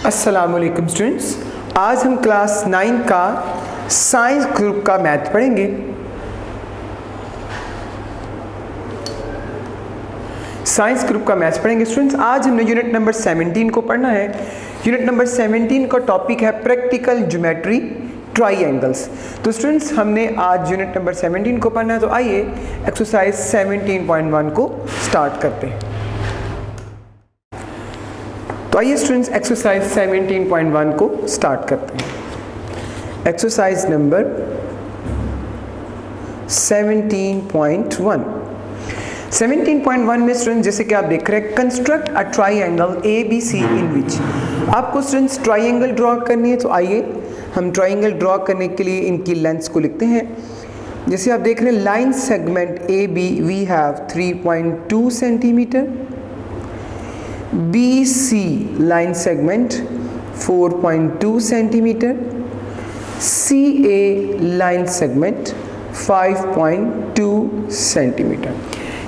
अस्सलामुअलैकुम स्टूडेंट्स, आज हम क्लास 9 का साइंस ग्रुप का मैथ पढ़ेंगे। साइंस ग्रुप का मैथ्स पढ़ेंगे स्टूडेंट्स। आज हमने यूनिट नंबर 17 को पढ़ना है। यूनिट नंबर 17 का टॉपिक है प्रैक्टिकल ज्योमेट्री ट्राइंगल्स। तो स्टूडेंट्स हमने आज यूनिट नंबर 17 को पढ़ना है, तो आइए एक्सरसाइज 17.1 को स्टार्ट करते हैं। तो आइए स्टूडेंट्स एक्सरसाइज 17.1 को स्टार्ट करते हैं। एक्सरसाइज नंबर 17.1 में स्टूडेंट जैसे कि आप देख रहे हैं, कंस्ट्रक्ट अ ट्राइंगल ABC इन विच। आपको स्टूडेंट्स ट्राइंगल ड्रॉ करनी है, तो आइए हम ट्राइंगल ड्रॉ करने के लिए इनकी लेंथ्स को लिखते हैं। जैसे आप देख रहे हैं, line segment AB we have 3.2 centimetre, BC line segment 4.2 centimetre, CA line segment 5.2 centimetre.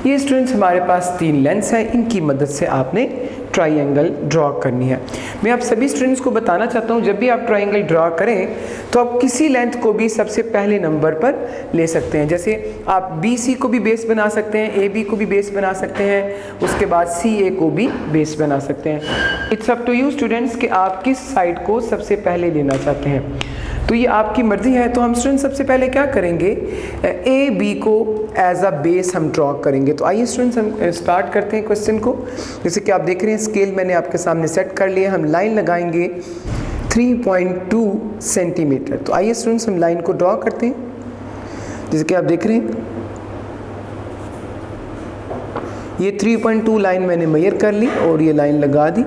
ये स्टूडेंट्स हमारे पास तीन लेंथ्स हैं, इनकी मदद से आपने ट्राइंगल ड्रॉ करनी है। मैं आप सभी स्टूडेंट्स को बताना चाहता हूँ, जब भी आप ट्राइंगल ड्रॉ करें तो आप किसी लेंथ को भी सबसे पहले नंबर पर ले सकते हैं। जैसे आप BC को भी बेस बना सकते हैं, AB को भी बेस बना सकते हैं, उसके बाद CA को भी बेस बना सकते हैं। It's up to you students कि आप किस साइड को सबसे पहले लेना चाहते हैं, तो ये आपकी मर्जी है। तो हम स्टूडेंट सबसे पहले क्या करेंगे, AB को एज अ बेस हम ड्रॉ करेंगे। तो आइए स्टूडेंट्स हम स्टार्ट करते हैं क्वेश्चन को। जैसे कि आप देख रहे हैं, स्केल मैंने आपके सामने सेट कर लिया। हम लाइन लगाएंगे 3.2 सेंटीमीटर। तो आइए स्टूडेंट्स हम लाइन को ड्रॉ करते हैं। जैसे कि आप देख रहे हैं, ये 3.2 लाइन मैंने मेजर कर ली और ये लाइन लगा दी।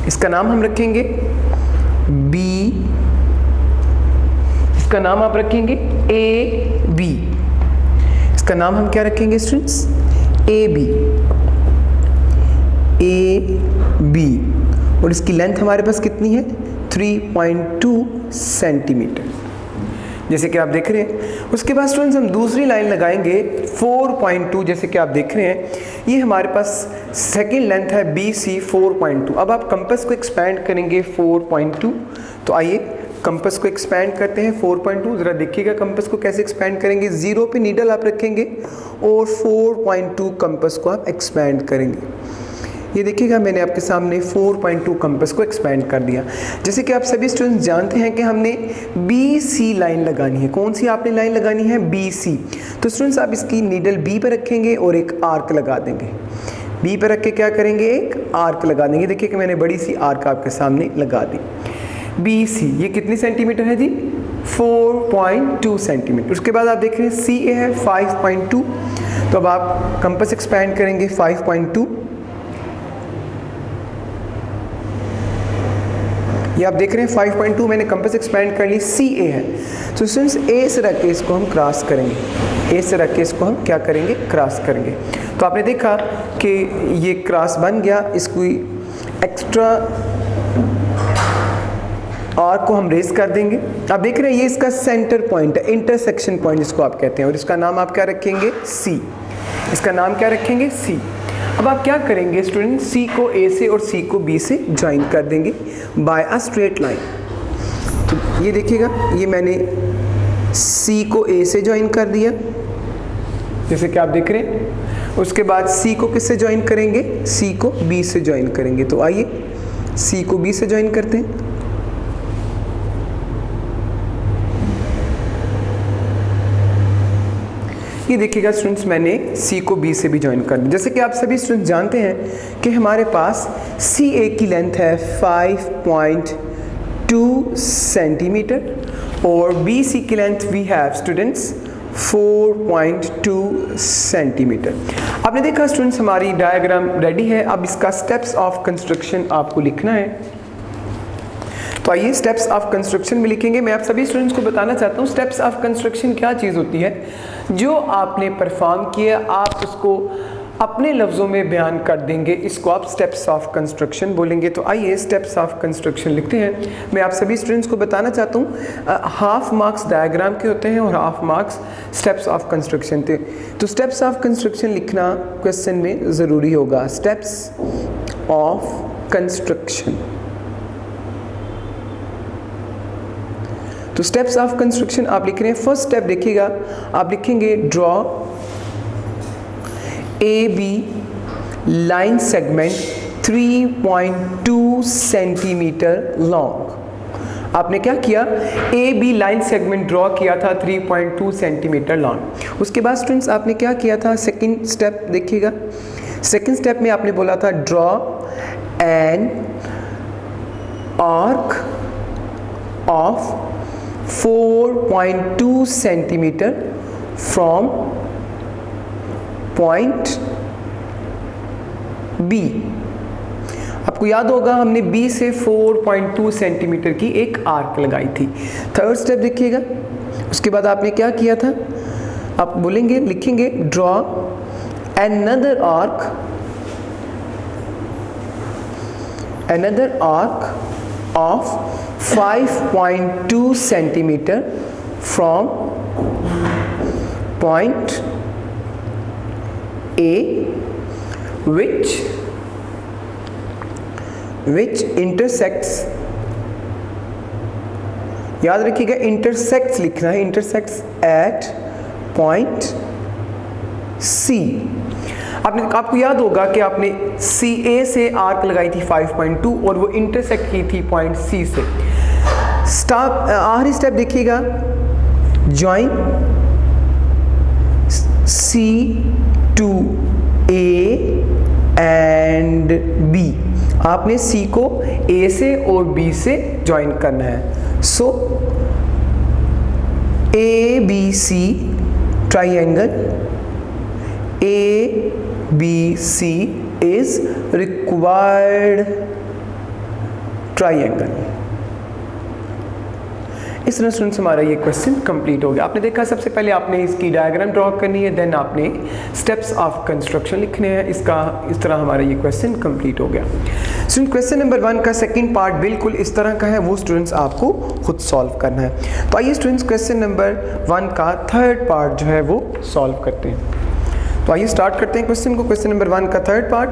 इसका नाम हम रखेंगे B, इसका नाम आप रखेंगे AB, इसका नाम हम क्या रखेंगे स्टूडेंट्स, AB, और इसकी लेंथ हमारे पास कितनी है, 3.2 सेंटीमीटर। जैसे कि आप देख रहे हैं, उसके बाद स्टूडेंट्स हम दूसरी लाइन लगाएंगे 4.2। जैसे कि आप देख रहे हैं, ये हमारे पास सेकंड लेंथ है BC 4.2। अब आप कंपास को एक्सपेंड करेंगे 4.2। तो आइए कंपास को एक्सपेंड करते हैं 4.2। ज़रा देखिएगा कंपास को कैसे एक्सपेंड करेंगे। 0 पे नीडल आप रखेंगे और 4.2 कंपास को आप एक्सपेंड करेंगे। ये देखिएगा, मैंने आपके सामने 4.2 कंपास को एक्सपेंड कर दिया। जैसे कि आप सभी स्टूडेंट्स जानते हैं कि हमने BC लाइन लगानी है। कौन सी आपने लाइन लगानी है, BC। तो स्टूडेंट्स आप इसकी नीडल B पर रखेंगे और एक आर्क लगा देंगे। B पर रख के क्या करेंगे, एक आर्क लगा देंगे। देखिए कि मैंने बड़ी सी आर्क आपके सामने लगा दी। BC ये कितनी सेंटीमीटर है जी, 4.2 सेंटीमीटर। उसके बाद आप देख रहे हैं CA है 5.2। तो अब आप कंपास एक्सपेंड करेंगे 5.2। ये आप देख रहे हैं 5.2 मैंने कंपास एक्सपेंड कर ली। CA है, तो स्टूडेंट्स A से रख के इसको हम क्रॉस करेंगे। A से रख के इसको हम क्या करेंगे, क्रॉस करेंगे। तो आपने देखा कि ये क्रॉस बन गया। इसको एक्स्ट्रा आर्क को हम रेस कर देंगे। आप देख रहे हैं, ये इसका सेंटर पॉइंट है, इंटरसेक्शन पॉइंट जिसको आप कहते हैं, और इसका नाम आप क्या रखेंगे, C। इसका नाम क्या रखेंगे, C। अब आप क्या करेंगे स्टूडेंट, C को A से और C को B से ज्वाइन कर देंगे बाय अ स्ट्रेट लाइन। तो ये देखिएगा, ये मैंने C को A से ज्वाइन कर दिया, जैसे कि आप देख रहे हैं। उसके बाद C को किससे ज्वाइन करेंगे, C को B से ज्वाइन करेंगे। तो आइए C को B से ज्वाइन करते हैं। ये देखिएगा स्टूडेंट्स, मैंने C को B से भी ज्वाइन कर दिया। जैसे कि आप सभी स्टूडेंट्स जानते हैं कि हमारे पास CA की लेंथ है 5.2 सेंटीमीटर और BC की length we have students 4.2 centimetre. आपने देखा स्टूडेंट्स, हमारी डायग्राम रेडी है। अब इसका स्टेप्स ऑफ कंस्ट्रक्शन आपको लिखना है। तो आइए स्टेप्स ऑफ कंस्ट्रक्शन में लिखेंगे। मैं आप सभी स्टूडेंट्स को बताना चाहता हूँ स्टेप्स ऑफ कंस्ट्रक्शन क्या चीज़ होती है। जो आपने परफॉर्म किया आप उसको अपने लफ्ज़ों में बयान कर देंगे, इसको आप स्टेप्स ऑफ कंस्ट्रक्शन बोलेंगे। तो आइए स्टेप्स ऑफ कंस्ट्रक्शन लिखते हैं। मैं आप सभी स्टूडेंट्स को बताना चाहता हूँ हाफ मार्क्स डायग्राम के होते हैं और half marks steps of construction थे। तो स्टेप्स ऑफ कंस्ट्रक्शन लिखना क्वेश्चन में ज़रूरी होगा। Steps of construction. तो स्टेप्स ऑफ कंस्ट्रक्शन आप लिख रहे हैं। फर्स्ट स्टेप देखिएगा, आप लिखेंगे draw A B line segment 3.2 centimetre long. आपने क्या किया, A B line segment draw किया था 3.2 सेंटीमीटर लॉन्ग। उसके बाद स्टूडेंट्स आपने क्या किया था, सेकंड स्टेप देखिएगा। सेकंड स्टेप में आपने बोला था draw an arc of 4.2 centimetre from point B. आपको याद होगा हमने बी से 4.2 सेंटीमीटर की एक आर्क लगाई थी। थर्ड स्टेप देखिएगा, उसके बाद आपने क्या किया था, आप बोलेंगे लिखेंगे draw another arc of 5.2 centimeter from point A which intersects, याद रखिएगा intersects लिखना है, intersects at point C। आपको याद होगा कि आपने सी ए से आर्क लगाई थी 5.2 और वो इंटरसेक्ट की थी पॉइंट सी से। आखिरी स्टेप देखिएगा, join C to A and B. आपने सी को ए से और बी से जॉइन करना है। So A B C triangle ABC is required triangle। इस तरह स्टूडेंट्स हमारा ये क्वेश्चन कंप्लीट हो गया। आपने देखा सबसे पहले आपने इसकी डायग्राम ड्रॉ करनी है, देन आपने स्टेप्स ऑफ कंस्ट्रक्शन लिखने हैं। इस तरह हमारा ये क्वेश्चन कंप्लीट हो गया। स्टूडेंट क्वेश्चन नंबर 1 का सेकंड पार्ट बिल्कुल इस तरह का है, वो स्टूडेंट्स आपको खुद सॉल्व करना है। तो आइए स्टूडेंट्स क्वेश्चन नंबर 1 का थर्ड पार्ट जो है वो सॉल्व करते हैं। तो आइए स्टार्ट करते हैं क्वेश्चन को। क्वेश्चन नंबर 1 का थर्ड पार्ट,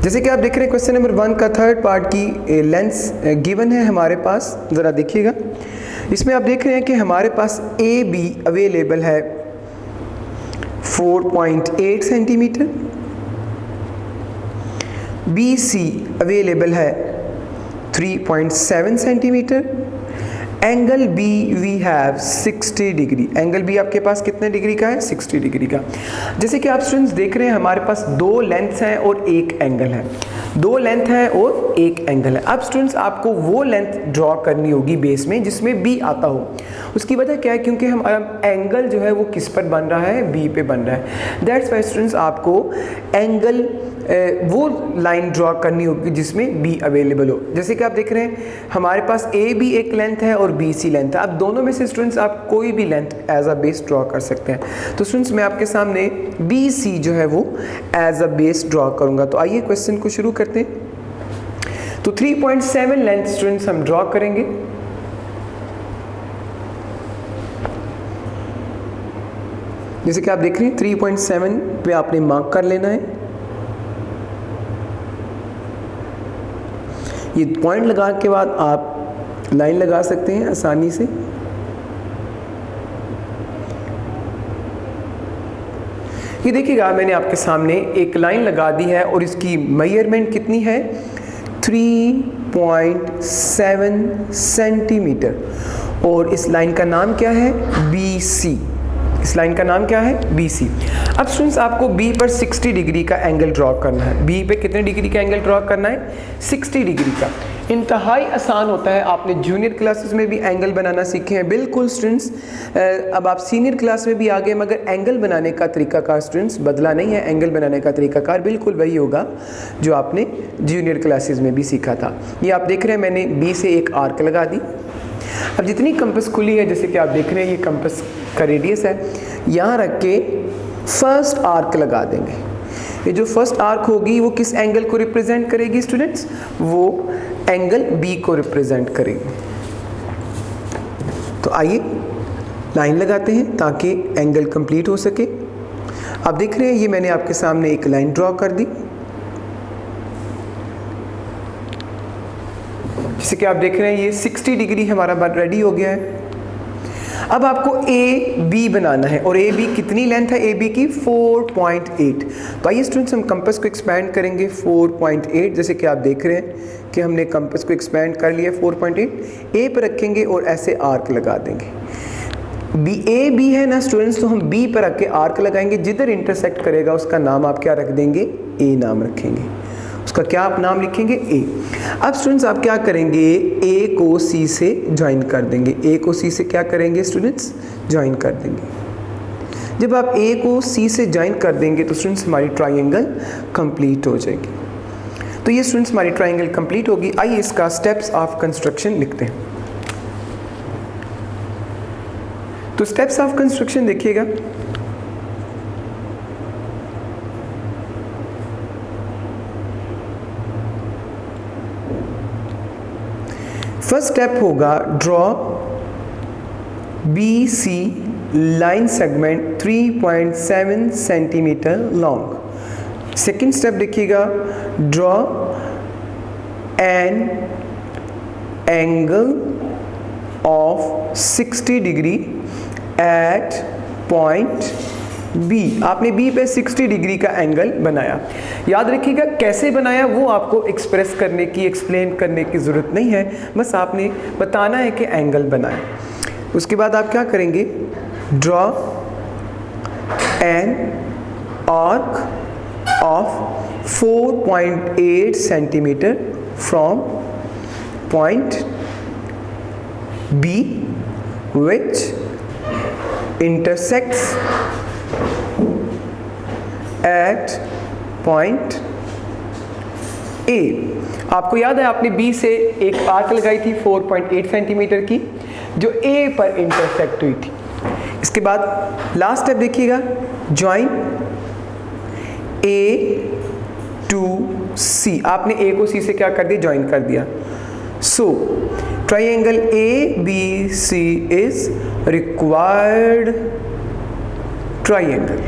जैसे कि आप देख रहे हैं क्वेश्चन नंबर 1 का थर्ड पार्ट की लेंथ गिवन है हमारे पास, ज़रा देखिएगा। इसमें आप देख रहे हैं कि हमारे पास ए बी अवेलेबल है 4.8 सेंटीमीटर, बी सी अवेलेबल है 3.7 centimetre, angle B we have 60 degree. Angle B आपके पास कितने डिग्री का है, 60 डिग्री का। जैसे कि आप स्टूडेंट्स देख रहे हैं हमारे पास दो लेंथ्स हैं और एक एंगल है, दो लेंथ है और एक एंगल है। अब स्टूडेंट्स आपको वो लेंथ ड्रॉ करनी होगी बेस में जिसमें बी आता हो। उसकी वजह क्या है, क्योंकि हमारा एंगल जो है वो किस पर बन रहा है, बी पे बन रहा है। दैट्स वाई स्टूडेंट्स आपको एंगल वो लाइन ड्रॉ करनी होगी जिसमें बी अवेलेबल हो। जैसे कि आप देख रहे हैं हमारे पास ए बी एक लेंथ है और बी सी लेंथ है। अब दोनों में से स्टूडेंट्स आप कोई भी length as a base draw कर सकते हैं। तो स्टूडेंट्स मैं आपके सामने बी सी जो है वो एज अ बेस ड्रॉ करूँगा। तो आइए क्वेश्चन को शुरू करते हैं। तो 3.7 लेंथ स्टूडेंट्स हम ड्रॉ करेंगे। जैसे कि आप देख रहे हैं 3.7 पे आपने मार्क कर लेना है। ये पॉइंट लगा के बाद आप लाइन लगा सकते हैं आसानी से। ये देखिएगा मैंने आपके सामने एक लाइन लगा दी है और इसकी मेजरमेंट कितनी है, 3.7 सेंटीमीटर। और इस लाइन का नाम क्या है, BC। इस लाइन का नाम क्या है, BC। अब स्टूडेंट्स आपको B पर 60 डिग्री का एंगल ड्रॉ करना है। B पे कितने डिग्री का एंगल ड्रॉ करना है, 60 डिग्री का। इंतहाई आसान होता है, आपने जूनियर क्लासेस में भी एंगल बनाना सीखे हैं बिल्कुल स्टूडेंट्स। अब आप सीनियर क्लास में भी आ गए, मगर एंगल बनाने का तरीकाकार स्टूडेंट्स बदला नहीं है। एंगल बनाने का तरीकाकार बिल्कुल वही होगा जो आपने जूनियर क्लासेस में भी सीखा था। ये आप देख रहे हैं मैंने B से एक आर्क लगा दी। अब जितनी कंपास खुली है, जैसे कि आप देख रहे हैं ये कंपास का रेडियस है, यहाँ रख के फर्स्ट आर्क लगा देंगे। ये जो फर्स्ट आर्क होगी वो किस एंगल को रिप्रेजेंट करेगी स्टूडेंट्स, वो एंगल बी को रिप्रेजेंट करेगी। तो आइए लाइन लगाते हैं ताकि एंगल कंप्लीट हो सके। आप देख रहे हैं ये मैंने आपके सामने एक लाइन ड्रॉ कर दी, जैसे कि आप देख रहे हैं ये 60 डिग्री हमारा बात रेडी हो गया है। अब आपको ए बी बनाना है, और ए बी कितनी लेंथ है ए बी की 4.8। तो आइए स्टूडेंट्स हम कंपास को एक्सपैंड करेंगे 4.8। जैसे कि आप देख रहे हैं कि हमने कंपास को एक्सपैंड कर लिया 4.8, ए पर रखेंगे और ऐसे आर्क लगा देंगे। बी ए बी है ना स्टूडेंट्स, तो हम बी पर रख के आर्क लगाएंगे, जिधर इंटरसेक्ट करेगा उसका नाम आप क्या रख देंगे, ए नाम रखेंगे, उसका क्या आप नाम लिखेंगे, ए। अब स्टूडेंट्स आप क्या करेंगे, ए को सी से ज्वाइन कर देंगे, ए को सी से क्या करेंगे स्टूडेंट्स, ज्वाइन कर देंगे। जब आप ए को सी से ज्वाइन कर देंगे तो स्टूडेंट्स हमारी ट्राइंगल कंप्लीट हो जाएगी। तो ये स्टूडेंट्स हमारी ट्राइंगल कंप्लीट होगी। आइए इसका स्टेप्स ऑफ कंस्ट्रक्शन लिखते हैं। तो स्टेप्स ऑफ कंस्ट्रक्शन देखिएगा, फर्स्ट स्टेप होगा draw B C line segment 3.7 centimetre long. Second step देखिएगा, draw an angle of 60 degree at point B. आपने बी पे 60 डिग्री का एंगल बनाया। याद रखिएगा कैसे बनाया वो आपको एक्सप्रेस करने की, एक्सप्लेन करने की ज़रूरत नहीं है, बस आपने बताना है कि एंगल बनाया। उसके बाद आप क्या करेंगे, draw an arc of 4.8 centimetre from point B which intersects at point A। आपको याद है आपने B से एक आर्क लगाई थी 4.8 सेंटीमीटर की, जो A पर इंटरसेक्ट हुई थी। इसके बाद लास्ट स्टेप देखिएगा, ज्वाइन A to C। आपने A को C से क्या कर दिया, ज्वाइन कर दिया। So triangle ABC is required triangle।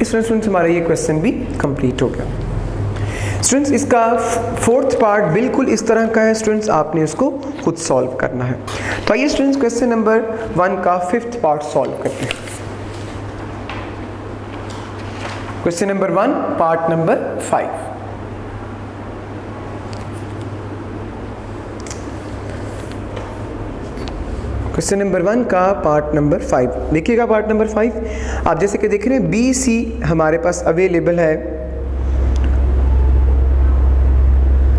इस तरह स्टूडेंट्स हमारा ये क्वेश्चन भी कंप्लीट हो गया। स्टूडेंट्स इसका फोर्थ पार्ट बिल्कुल इस तरह का है स्टूडेंट्स, आपने इसको खुद सॉल्व करना है। तो आइए स्टूडेंट्स क्वेश्चन नंबर 1 का फिफ्थ पार्ट सॉल्व करते हैं। Question number 1 part number 5। Question number 1 का पार्ट नंबर 5 देखिएगा। पार्ट नंबर 5 आप जैसे कि देख रहे हैं बी सी हमारे पास अवेलेबल है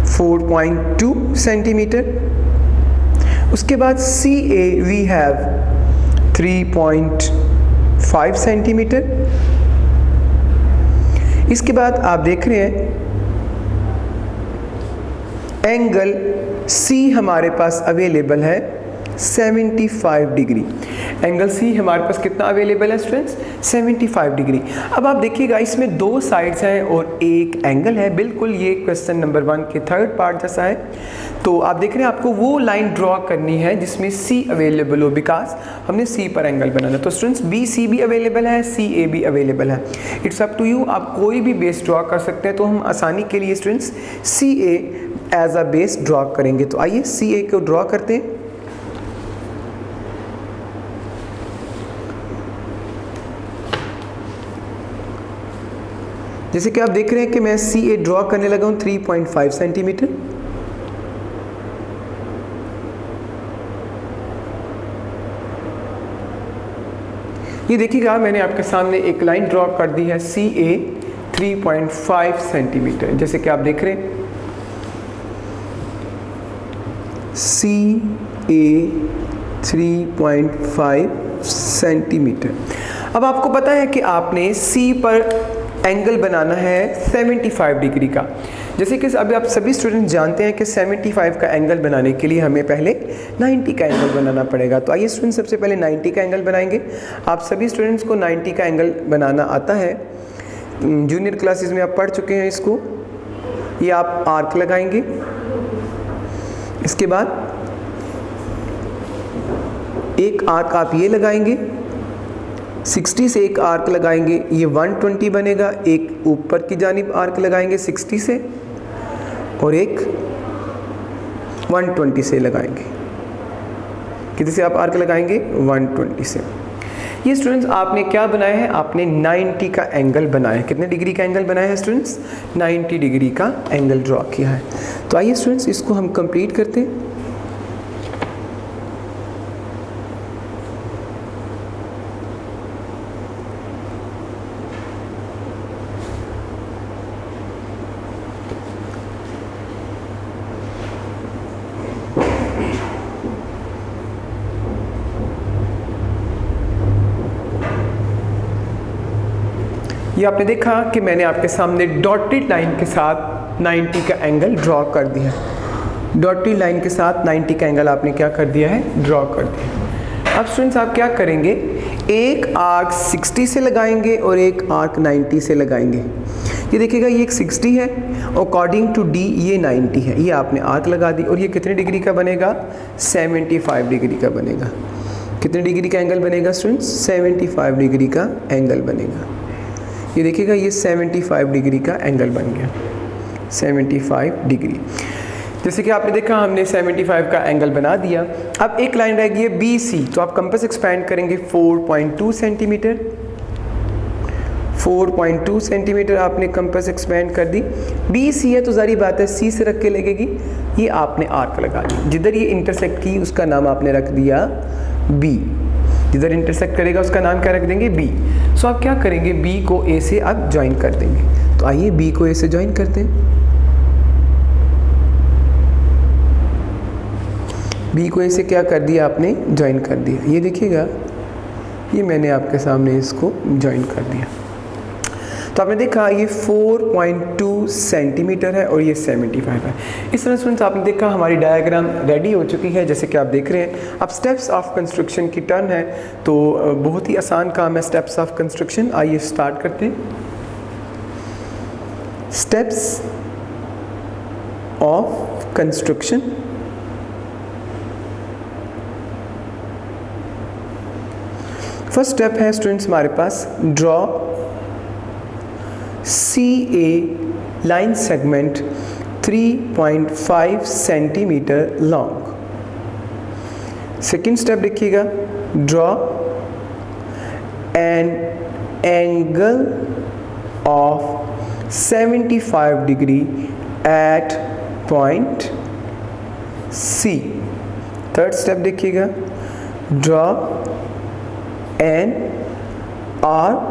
4.2 सेंटीमीटर। उसके बाद सी ए वी हैव 3.5 सेंटीमीटर। इसके बाद आप देख रहे हैं एंगल सी हमारे पास अवेलेबल है 75 डिग्री। एंगल सी हमारे पास कितना अवेलेबल है स्टूडेंट्स, 75 डिग्री। अब आप देखिएगा इसमें दो साइड्स हैं और एक एंगल है, बिल्कुल ये क्वेश्चन नंबर 1 के थर्ड पार्ट जैसा है। तो आप देख रहे हैं आपको वो लाइन ड्रॉ करनी है जिसमें सी अवेलेबल हो, बिकॉज हमने सी पर एंगल बनाना। तो स्टूडेंट्स बी सी भी अवेलेबल है, सी ए भी अवेलेबल है, इट्स अप टू यू, आप कोई भी बेस ड्रॉ कर सकते हैं। तो हम आसानी के लिए students C A as a base draw करेंगे। तो आइए सी ए को ड्रॉ करते हैं। जैसे कि आप देख रहे हैं कि मैं सी ए ड्रॉ करने लगा हूं 3.5 सेंटीमीटर। ये देखिएगा मैंने आपके सामने एक लाइन ड्रॉ कर दी है सी ए 3.5 सेंटीमीटर। जैसे कि आप देख रहे हैं सी ए 3.5 सेंटीमीटर। अब आपको पता है कि आपने सी पर एंगल बनाना है 75 डिग्री का। जैसे कि अभी आप सभी स्टूडेंट जानते हैं कि 75 का एंगल बनाने के लिए हमें पहले 90 का एंगल बनाना पड़ेगा। तो आइए स्टूडेंट सबसे पहले 90 का एंगल बनाएंगे। आप सभी स्टूडेंट्स को 90 का एंगल बनाना आता है, जूनियर क्लासेस में आप पढ़ चुके हैं इसको। ये आप आर्क लगाएंगे, इसके बाद एक आर्क आप ये लगाएंगे 60 से एक आर्क लगाएंगे, ये 120 बनेगा। एक ऊपर की जानिब आर्क लगाएंगे 60 से और एक 120 से लगाएंगे। कितने से आप आर्क लगाएंगे? 120 से। ये स्टूडेंट्स आपने क्या बनाया है? आपने 90 का एंगल बनाया है। कितने डिग्री का एंगल बनाया है स्टूडेंट्स? 90 डिग्री का एंगल ड्रॉ किया है। तो आइए स्टूडेंट्स इसको हम कंप्लीट करते हैं। ये आपने देखा कि मैंने आपके सामने डॉटेड लाइन के साथ 90 का एंगल ड्रॉ कर दिया है। डॉटेड लाइन के साथ 90 का एंगल आपने क्या कर दिया है? ड्रॉ कर दिया। अब स्टूडेंट्स आप क्या करेंगे? एक आर्क 60 से लगाएंगे और एक आर्क 90 से लगाएंगे। ये देखिएगा ये एक 60 है, अकॉर्डिंग टू डी ये 90 है। ये आपने आर्क लगा दी और ये कितने डिग्री का बनेगा? 75 डिग्री का बनेगा। कितने डिग्री का एंगल बनेगा स्टूडेंट्स? 75 डिग्री का एंगल बनेगा। ये देखिएगा ये 75 डिग्री का एंगल बन गया, 75 डिग्री। जैसे कि आपने देखा हमने 75 का एंगल बना दिया। अब एक लाइन रह गई है BC, तो आप कंपास एक्सपैंड करेंगे 4.2 सेंटीमीटर। 4.2 सेंटीमीटर आपने कंपास एक्सपैंड कर दी। BC है तो जारी बात है C से रख के लगेगी। ये आपने आर्क लगा दी, जिधर ये इंटरसेक्ट की उसका नाम आपने रख दिया B। जिधर इंटरसेक्ट करेगा उसका नाम क्या रख देंगे? B। सो आप क्या करेंगे? B को A से आप ज्वाइन कर देंगे। तो आइए B को A से ज्वाइन करते हैं। B को A से क्या कर दिया आपने? ज्वाइन कर दिया। ये देखिएगा ये मैंने आपके सामने इसको ज्वाइन कर दिया। तो आपने देखा ये 4.2 सेंटीमीटर है और ये 75 है। इस तरह स्टूडेंट्स आपने देखा हमारी डायग्राम रेडी हो चुकी है, जैसे कि आप देख रहे हैं। अब स्टेप्स ऑफ कंस्ट्रक्शन की टर्न है, तो बहुत ही आसान काम है स्टेप्स ऑफ कंस्ट्रक्शन। आइए स्टार्ट करते हैं। Steps of construction. First step है स्टूडेंट्स हमारे पास, draw CA line segment 3.5 centimetre long. Second step देखिएगा, draw an angle of 75 degree at point C। Third step देखिएगा, draw an arc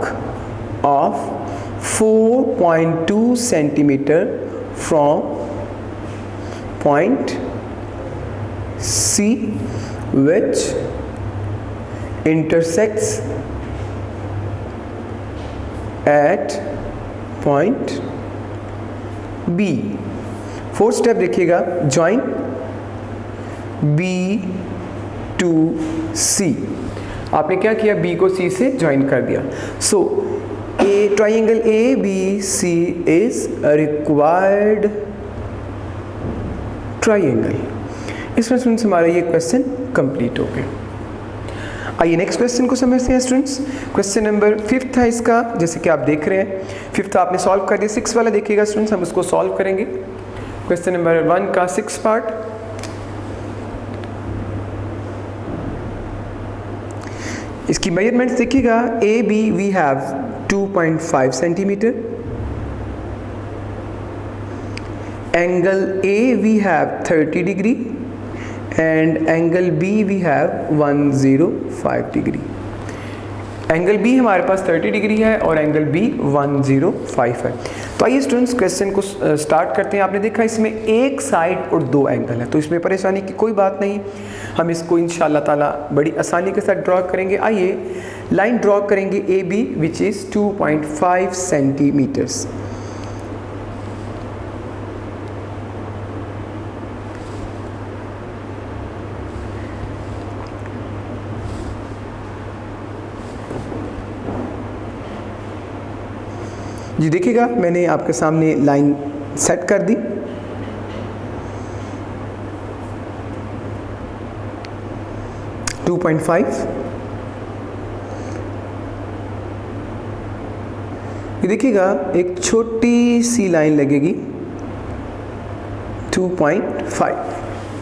of 4.2 centimeter from point C which intersects at point B। Fourth step देखिएगा, join B to C। आपने क्या किया? B को C से join कर दिया। सो A triangle ABC is a required triangle। इसमें स्टूडेंट्स हमारा ये क्वेश्चन कंप्लीट हो गया। आइए नेक्स्ट क्वेश्चन को समझते हैं स्टूडेंट्स। क्वेश्चन नंबर 5 है इसका, जैसे कि आप देख रहे हैं। 5 आपने सॉल्व कर दिया। 6 वाला देखिएगा स्टूडेंट्स, हम उसको सॉल्व करेंगे। क्वेश्चन नंबर 1 का 6 पार्ट। इसकी मेजरमेंट्स देखिएगा, AB we have 2.5 centimetre, angle A we have 30 degree and angle B we have 105 degree. Angle B हमारे पास 30 डिग्री है और एंगल B 105 है। तो आइए स्टूडेंट्स क्वेश्चन को स्टार्ट करते हैं। आपने देखा इसमें एक साइड और 2 एंगल है, तो इसमें परेशानी की कोई बात नहीं। हम इसको इंशाल्लाह ताला बड़ी आसानी के साथ ड्रॉ करेंगे। आइए लाइन ड्रॉ करेंगे AB विच इज़ 2.5 सेंटीमीटर्स। जी देखिएगा मैंने आपके सामने लाइन सेट कर दी। ये देखिएगा एक छोटी सी लाइन लगेगी 2.5,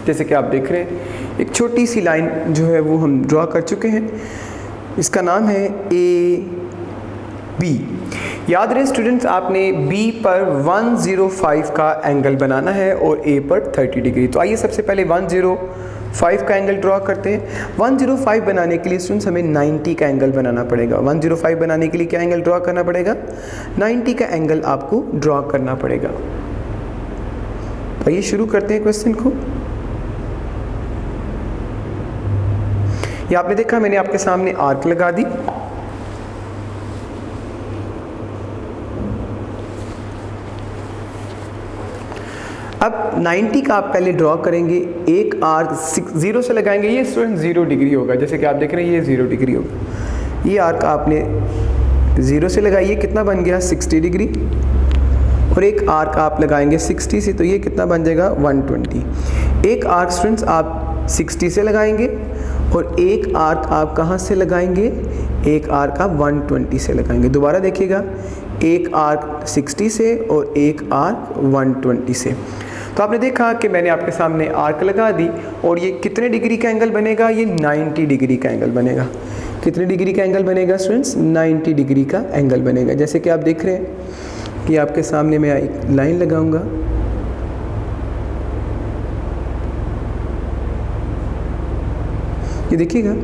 जैसे कि आप देख रहे हैं एक छोटी सी लाइन जो है वो हम ड्रॉ कर चुके हैं। इसका नाम है ए बी। याद रहे स्टूडेंट्स, आपने B पर 105 का एंगल बनाना है और A पर 30 डिग्री। तो आइए सबसे पहले 105 का एंगल ड्रॉ करते हैं। 105 बनाने के लिए स्टूडेंट्स हमें 90 का एंगल बनाना पड़ेगा। 105 बनाने के लिए क्या एंगल ड्रॉ करना पड़ेगा? 90 का एंगल आपको ड्रॉ करना पड़ेगा। तो आइए शुरू करते हैं क्वेश्चन को। ये आपने देखा, मैंने आपके सामने आर्क लगा दी। अब 90 का आप पहले ड्रॉ करेंगे। एक आर्क 0 से लगाएंगे, ये स्टूडेंट 0 डिग्री होगा, जैसे कि आप देख रहे हैं ये 0 डिग्री होगा। ये आर्क आपने 0 से लगाइए, कितना बन गया? 60 डिग्री। और एक आर्क आप लगाएंगे 60 से, तो ये कितना बन जाएगा? 120। एक आर्क स्टूडेंट्स आप 60 से लगाएंगे और एक आर्क आप कहाँ से लगाएंगे? एक आर्क आप 120 से लगाएंगे। दोबारा देखिएगा, एक आर्क 60 से और एक आर्क 120 से। तो आपने देखा कि मैंने आपके सामने आर्क लगा दी और ये कितने डिग्री का एंगल बनेगा? ये 90 डिग्री का एंगल बनेगा। कितने डिग्री का एंगल बनेगा स्टूडेंट्स? 90 डिग्री का एंगल बनेगा। जैसे कि आप देख रहे हैं कि आपके सामने मैं एक लाइन लगाऊंगा। ये देखिएगा,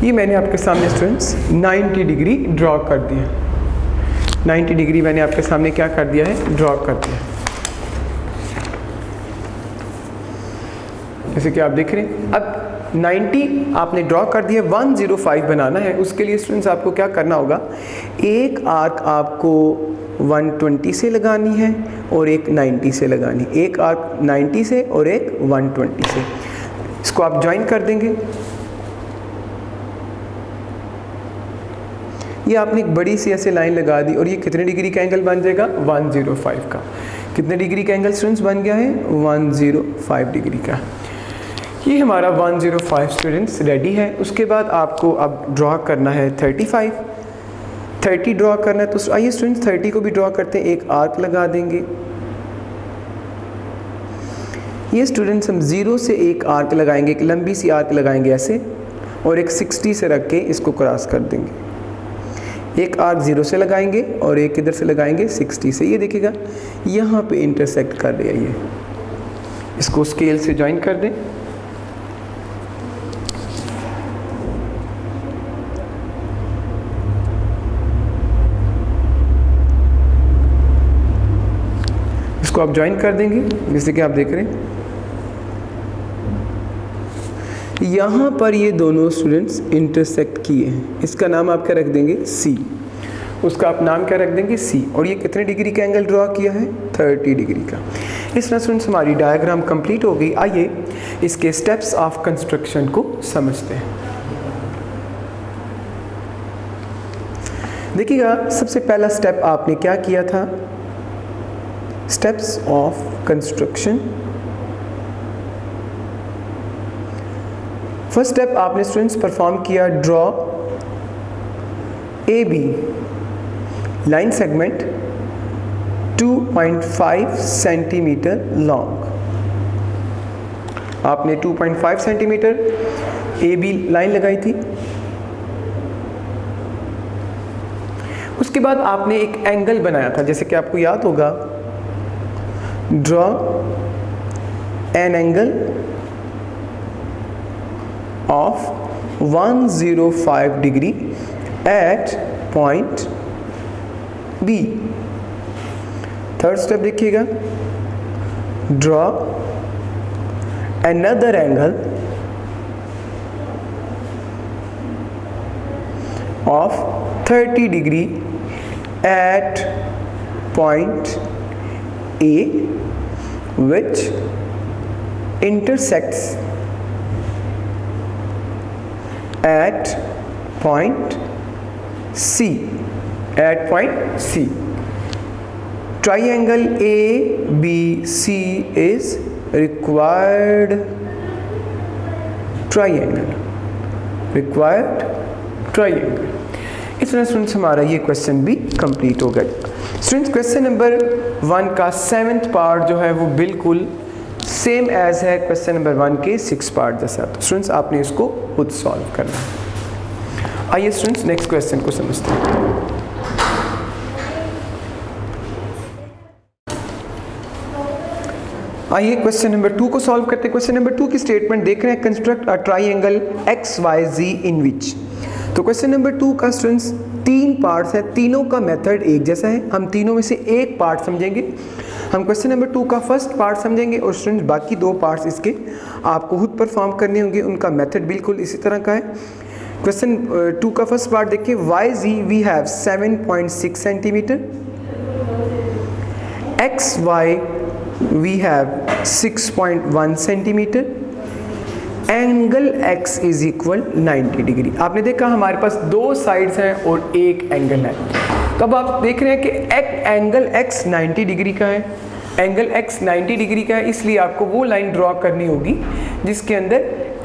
ये मैंने आपके सामने स्टूडेंट्स 90 डिग्री ड्रॉ कर दिया। 90 डिग्री मैंने आपके सामने क्या कर दिया है? ड्रॉ कर दिया। जैसे कि आप देख रहे हैं, अब 90 आपने ड्रॉ कर दिया, 105 बनाना है। उसके लिए स्टूडेंट्स आपको क्या करना होगा? एक आर्क आपको 120 से लगानी है और एक 90 से लगानी। एक आर्क 90 से और एक 120 से। इसको आप ज्वाइन कर देंगे। ये आपने एक बड़ी सी ऐसे लाइन लगा दी और ये कितने डिग्री का एंगल बन जाएगा? 105 का। कितने डिग्री का एंगल स्टूडेंट्स बन गया है? 105 डिग्री का। ये हमारा 105 स्टूडेंट्स रेडी है। उसके बाद आपको अब ड्रॉ करना है 35। 30 ड्रॉ करना है, तो आइए स्टूडेंट्स 30 को भी ड्रॉ करते हैं। एक आर्क लगा देंगे। ये स्टूडेंट्स हम 0 से एक आर्क लगाएंगे, एक लंबी सी आर्क लगाएंगे ऐसे, और एक 60 से रख के इसको क्रॉस कर देंगे। एक आर्क 0 से लगाएंगे और एक इधर से लगाएंगे 60 से। ये देखिएगा यहाँ पे इंटरसेक्ट कर रही है ये। इसको स्केल से ज्वाइन कर दें। इसको आप ज्वाइन कर देंगे, जैसे कि आप देख रहे हैं यहाँ पर ये दोनों स्टूडेंट्स इंटरसेक्ट किए हैं। इसका नाम आप क्या रख देंगे? C। उसका आप नाम क्या रख देंगे? C। और ये कितने डिग्री का एंगल ड्रॉ किया है? 30 डिग्री का। इस तरह स्टूडेंट्स हमारी डायग्राम कंप्लीट हो गई। आइए इसके स्टेप्स ऑफ कंस्ट्रक्शन को समझते हैं। देखिएगा, सबसे पहला स्टेप आपने क्या किया था? Steps of construction. First step आपने स्टूडेंट्स परफॉर्म किया, draw AB line segment 2.5 centimetre long. आपने 2.5 सेंटीमीटर AB लाइन लगाई थी। उसके बाद आपने एक एंगल बनाया था, जैसे कि आपको याद होगा, draw an angle of 105 degree at point B। Third step देखिएगा, draw another angle of 30 degree at point A which intersects at point C। At point C, triangle ABC is required triangle, required triangle. इस तरह students हमारा ये question भी complete हो गया। Students question number 1 का 7th part जो है वो बिल्कुल सेम एज है क्वेश्चन नंबर 1 के 6 पार्ट जैसा। तो स्टूडेंट्स आपने इसको खुद सॉल्व करना है। आइए स्टूडेंट्स नेक्स्ट क्वेश्चन को समझते हैं। आइए क्वेश्चन नंबर 2 को सॉल्व करते हैं। क्वेश्चन नंबर 2 की स्टेटमेंट देख रहे हैं, कंस्ट्रक्ट अ ट्राइंगल XYZ इन विच। तो क्वेश्चन नंबर 2 का स्टूडेंट्स 3 पार्ट्स है, तीनों का मेथड एक जैसा है। हम तीनों में से एक पार्ट समझेंगे। हम क्वेश्चन नंबर 2 का फर्स्ट पार्ट समझेंगे और स्टूडेंट्स बाकी 2 पार्ट्स इसके आपको खुद परफॉर्म करने होंगे। उनका मेथड बिल्कुल इसी तरह का है। क्वेश्चन 2 का फर्स्ट पार्ट देखिए, YZ वी हैव 7.6 centimetre, XY we have 6.1 centimetre, angle x is equal 90 degree. आपने देखा हमारे पास 2 साइड्स हैं और एक एंगल है। तो अब आप देख रहे हैं कि एंगल x 90 डिग्री का है, एंगल x 90 डिग्री का है, इसलिए आपको वो लाइन ड्रॉ करनी होगी जिसके अंदर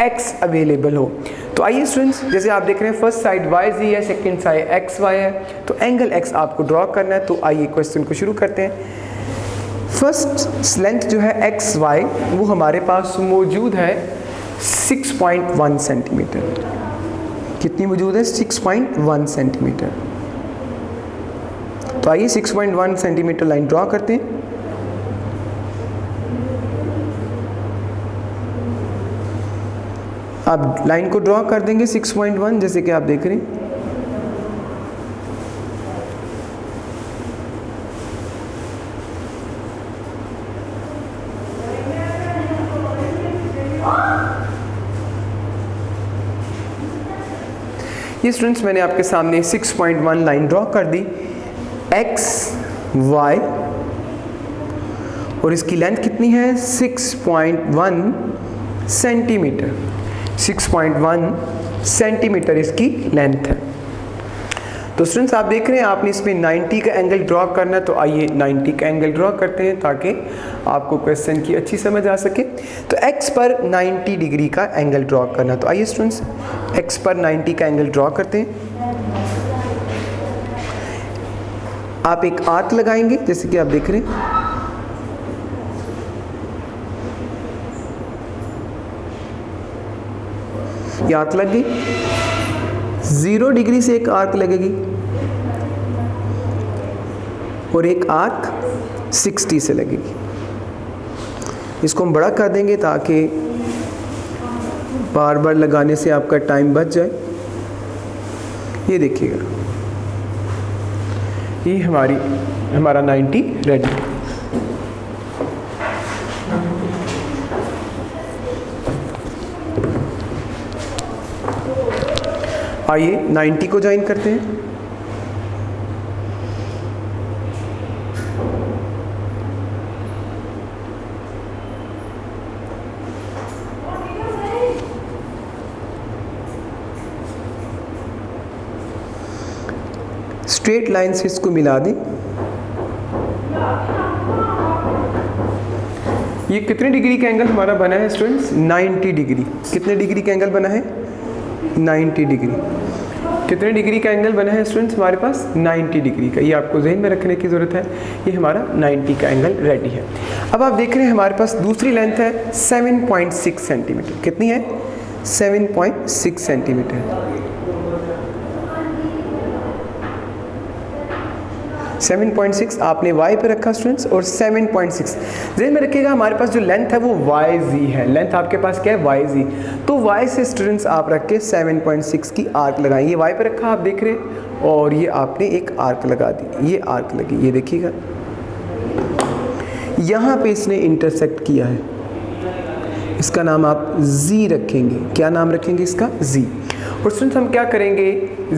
x अवेलेबल हो। तो आइए स्टूडेंट्स, जैसे आप देख रहे हैं फर्स्ट साइड YZ है, सेकेंड साइड XY है, तो एंगल x आपको ड्रॉ करना है। तो आइए क्वेश्चन को शुरू करते हैं। फर्स्ट लेंथ जो है XY वो हमारे पास मौजूद है 6.1 सेंटीमीटर। कितनी मौजूद है? 6.1 सेंटीमीटर। तो आइए 6.1 सेंटीमीटर लाइन ड्रॉ करते हैं। आप लाइन को ड्रॉ कर देंगे 6.1 जैसे कि आप देख रहे हैं। ये स्टूडेंट्स मैंने आपके सामने 6.1 लाइन ड्रॉ कर दी, XY, और इसकी लेंथ कितनी है? 6.1 सेंटीमीटर। 6.1 सेंटीमीटर इसकी लेंथ है। तो स्टूडेंट्स आप देख रहे हैं आपने इसमें 90 का एंगल ड्रॉ करना है। तो आइए 90 का एंगल ड्रॉ करते हैं ताकि आपको क्वेश्चन की अच्छी समझ आ सके। तो x पर 90 डिग्री का एंगल ड्रॉ करना। तो आइए स्टूडेंट्स x पर 90 का एंगल ड्रॉ करते हैं। आप एक आर्क लगाएंगे जैसे कि आप देख रहे हैं। ये आर्क लग गई। 0 डिग्री से एक आर्क लगेगी और एक आर्क 60 से लगेगी। इसको हम बड़ा कर देंगे ताकि बार बार लगाने से आपका टाइम बच जाए। ये देखिएगा, ये हमारा 90 रेडी। आइए 90 को ज्वाइन करते हैं। स्ट्रेट लाइन से इसको मिला दें। ये कितने डिग्री का एंगल हमारा बना है स्टूडेंट्स? 90 डिग्री। कितने डिग्री का एंगल बना है? 90 डिग्री। कितने डिग्री का एंगल बना है स्टूडेंट्स हमारे पास? 90 डिग्री का। ये आपको जहन में रखने की ज़रूरत है। ये हमारा 90 का एंगल रेडी है। अब आप देख रहे हैं हमारे पास दूसरी लेंथ है 7.6 सेंटीमीटर। कितनी है? 7.6 सेंटीमीटर। 7.6 आपने y पे रखा स्टूडेंट्स और 7.6 ध्यान में रखिएगा। हमारे पास जो लेंथ है वो YZ है। लेंथ आपके पास क्या है? YZ। तो y से स्टूडेंट्स आप रख के 7.6 की आर्क लगाएं। ये y पे रखा आप देख रहे हैं और ये आपने एक आर्क लगा दी। ये आर्क लगी, ये देखिएगा यहाँ पे इसने इंटरसेक्ट किया है। इसका नाम आप Z रखेंगे। क्या नाम रखेंगे इसका? Z। और स्टूडेंट्स हम क्या करेंगे?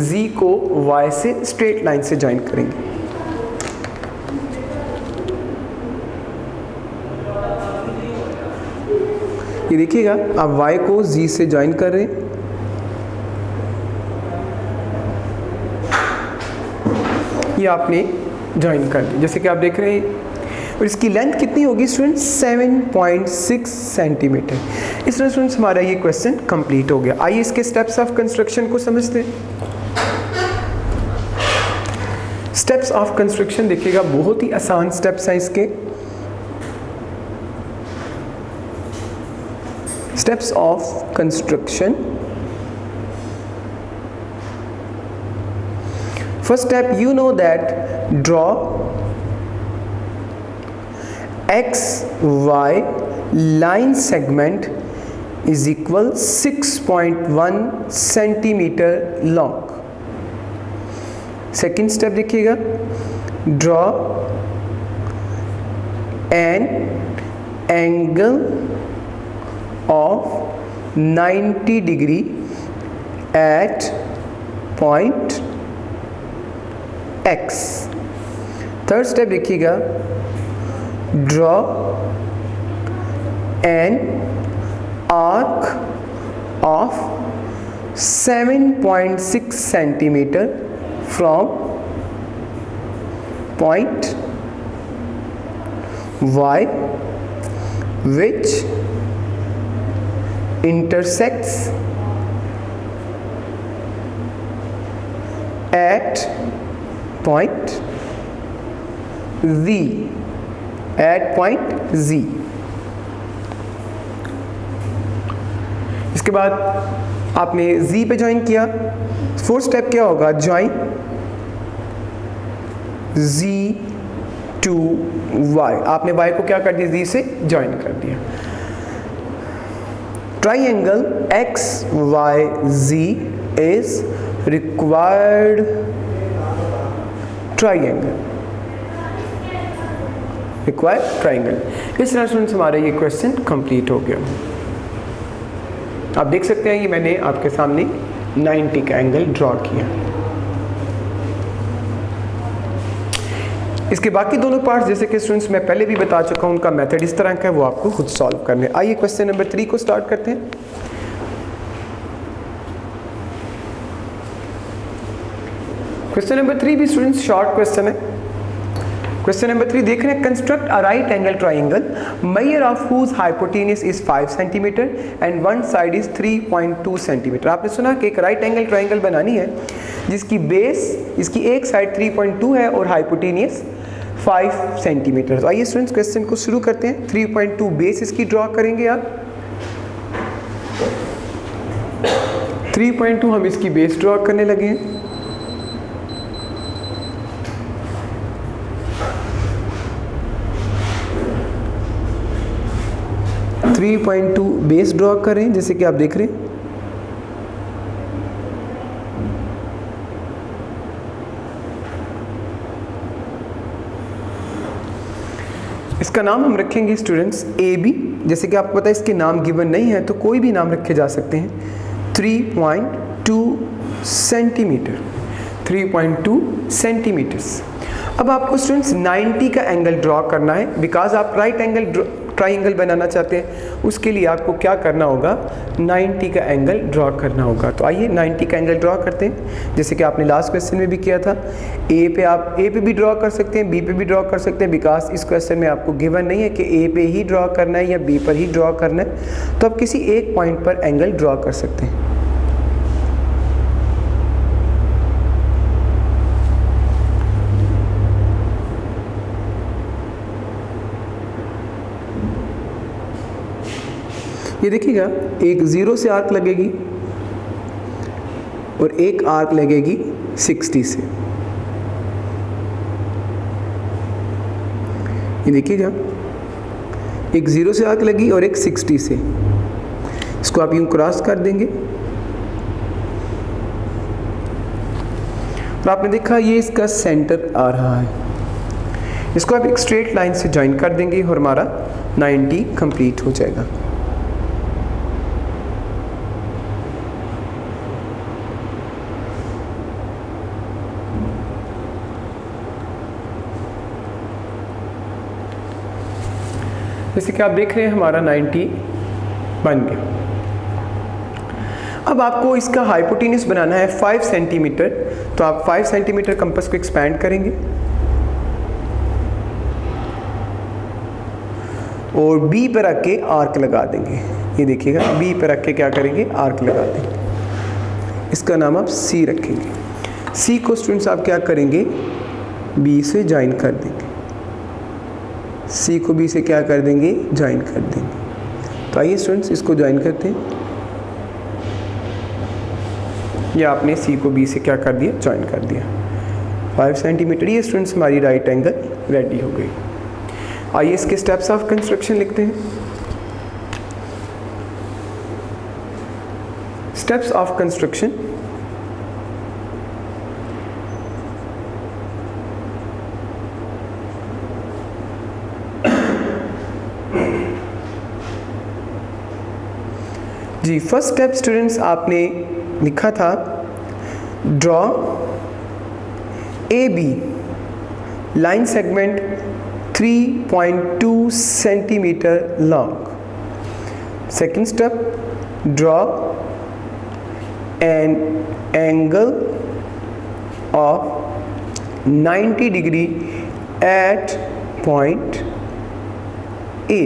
Z को y से स्ट्रेट लाइन से ज्वाइन करेंगे। ये देखिएगा आप y को z से ज्वाइन कर रहे हैं। ये आपने ज्वाइन कर दी जैसे कि आप देख रहे हैं। और इसकी लेंथ कितनी होगी स्टूडेंट्स 7.6 सेंटीमीटर। इस तरह स्टूडेंट्स हमारा ये क्वेश्चन कंप्लीट हो गया। आइए इसके स्टेप्स ऑफ कंस्ट्रक्शन को समझते हैं। स्टेप्स ऑफ कंस्ट्रक्शन देखिएगा, बहुत ही आसान स्टेप्स हैं इसके। Steps of construction, first step, you know that draw XY line segment is equal 6.1 centimeter long. Second step देखिएगा, draw an angle of 90 degree at point X. Third step देखिएगा, draw an arc of 7.6 centimetre from point Y which intersects at point Z, at point Z। इसके बाद आपने Z पे join किया। Fourth step क्या होगा, join Z to Y। आपने Y को क्या कर दिया, Z से ज्वाइन कर दिया। Triangle XYZ is required triangle, required triangle. इस तरह स्टूडेंट्स हमारा ये क्वेश्चन कंप्लीट हो गया। आप देख सकते हैं ये मैंने आपके सामने 90 का एंगल ड्रॉ किया। इसके बाकी दोनों पार्ट्स जैसे कि स्टूडेंट्स मैं पहले भी बता चुका हूं, उनका मेथड इस तरह का है, वो आपको खुद सॉल्व करने। आइए क्वेश्चन नंबर 3 को स्टार्ट करते हैं। क्वेश्चन नंबर 3 भी स्टूडेंट्स शॉर्ट क्वेश्चन है। क्वेश्चन नंबर 3 देख रहे हैं, construct a right angle triangle measure of whose hypotenuse is 5 centimetre and one side is 3.2 centimetre. आपने सुना कि एक राइट एंगल ट्राइंगल बनानी है जिसकी बेस, इसकी एक साइड 3.2 है और हाइपोटेन्यूज 5 सेंटीमीटर। तो आइए स्टूडेंट्स क्वेश्चन को शुरू करते हैं। 3.2 बेस इसकी ड्रॉ करेंगे आप। 3.2 हम इसकी बेस ड्रॉ करने लगे हैं। बेस ड्रॉ करें जैसे कि आप देख रहे हैं। इसका नाम हम रखेंगे स्टूडेंट्स AB। जैसे कि आपको पता है इसके नाम गिवन नहीं है तो कोई भी नाम रखे जा सकते हैं। 3.2 सेंटीमीटर, 3.2 सेंटीमीटर्स। अब आपको स्टूडेंट्स 90 का एंगल ड्रॉ करना है, बिकॉज आप राइट एंगल ट्राइंगल बनाना चाहते हैं। उसके लिए आपको क्या करना होगा, 90 का एंगल ड्रॉ करना होगा। तो आइए 90 का एंगल ड्रॉ करते हैं जैसे कि आपने लास्ट क्वेश्चन में भी किया था। आप ए पे भी ड्रॉ कर सकते हैं, बी पे भी ड्रॉ कर सकते हैं, बिकॉज इस क्वेश्चन में आपको गिवन नहीं है कि ए पे ही ड्रॉ करना है या बी पर ही ड्रॉ करना है। तो आप किसी एक पॉइंट पर एंगल ड्रॉ कर सकते हैं। ये देखिएगा, एक 0 से आर्क लगेगी और एक आर्क लगेगी 60 से। ये देखिएगा, एक 0 से आर्क लगी और एक 60 से। इसको आप यूं क्रॉस कर देंगे और आपने देखा ये इसका सेंटर आ रहा है। इसको आप एक स्ट्रेट लाइन से ज्वाइन कर देंगे और हमारा 90 कंप्लीट हो जाएगा। जैसे कि आप देख रहे हैं हमारा 90 बन गया। अब आपको इसका हाइपोटेन्यूज बनाना है 5 सेंटीमीटर। तो आप 5 सेंटीमीटर कंपास को एक्सपैंड करेंगे। और बी पर रख के आर्क लगा देंगे। ये देखिएगा, बी पर रख के क्या करेंगे, आर्क लगा देंगे। इसका नाम आप सी रखेंगे। सी को स्टूडेंट्स आप क्या करेंगे, बी से ज्वाइन कर देंगे। सी को बी से क्या कर देंगे, ज्वाइन कर देंगे। तो आइए स्टूडेंट्स इसको ज्वाइन करते हैं। या आपने सी को बी से क्या कर दिया, ज्वाइन कर दिया। 5 सेंटीमीटर। ये स्टूडेंट्स हमारी राइट एंगल रेडी हो गई। आइए इसके स्टेप्स ऑफ कंस्ट्रक्शन लिखते हैं। Steps of construction. जी, फर्स्ट स्टेप स्टूडेंट्स आपने लिखा था, draw A B line segment 3.2 centimetre long. Second step, draw an angle of 90 degree at point A.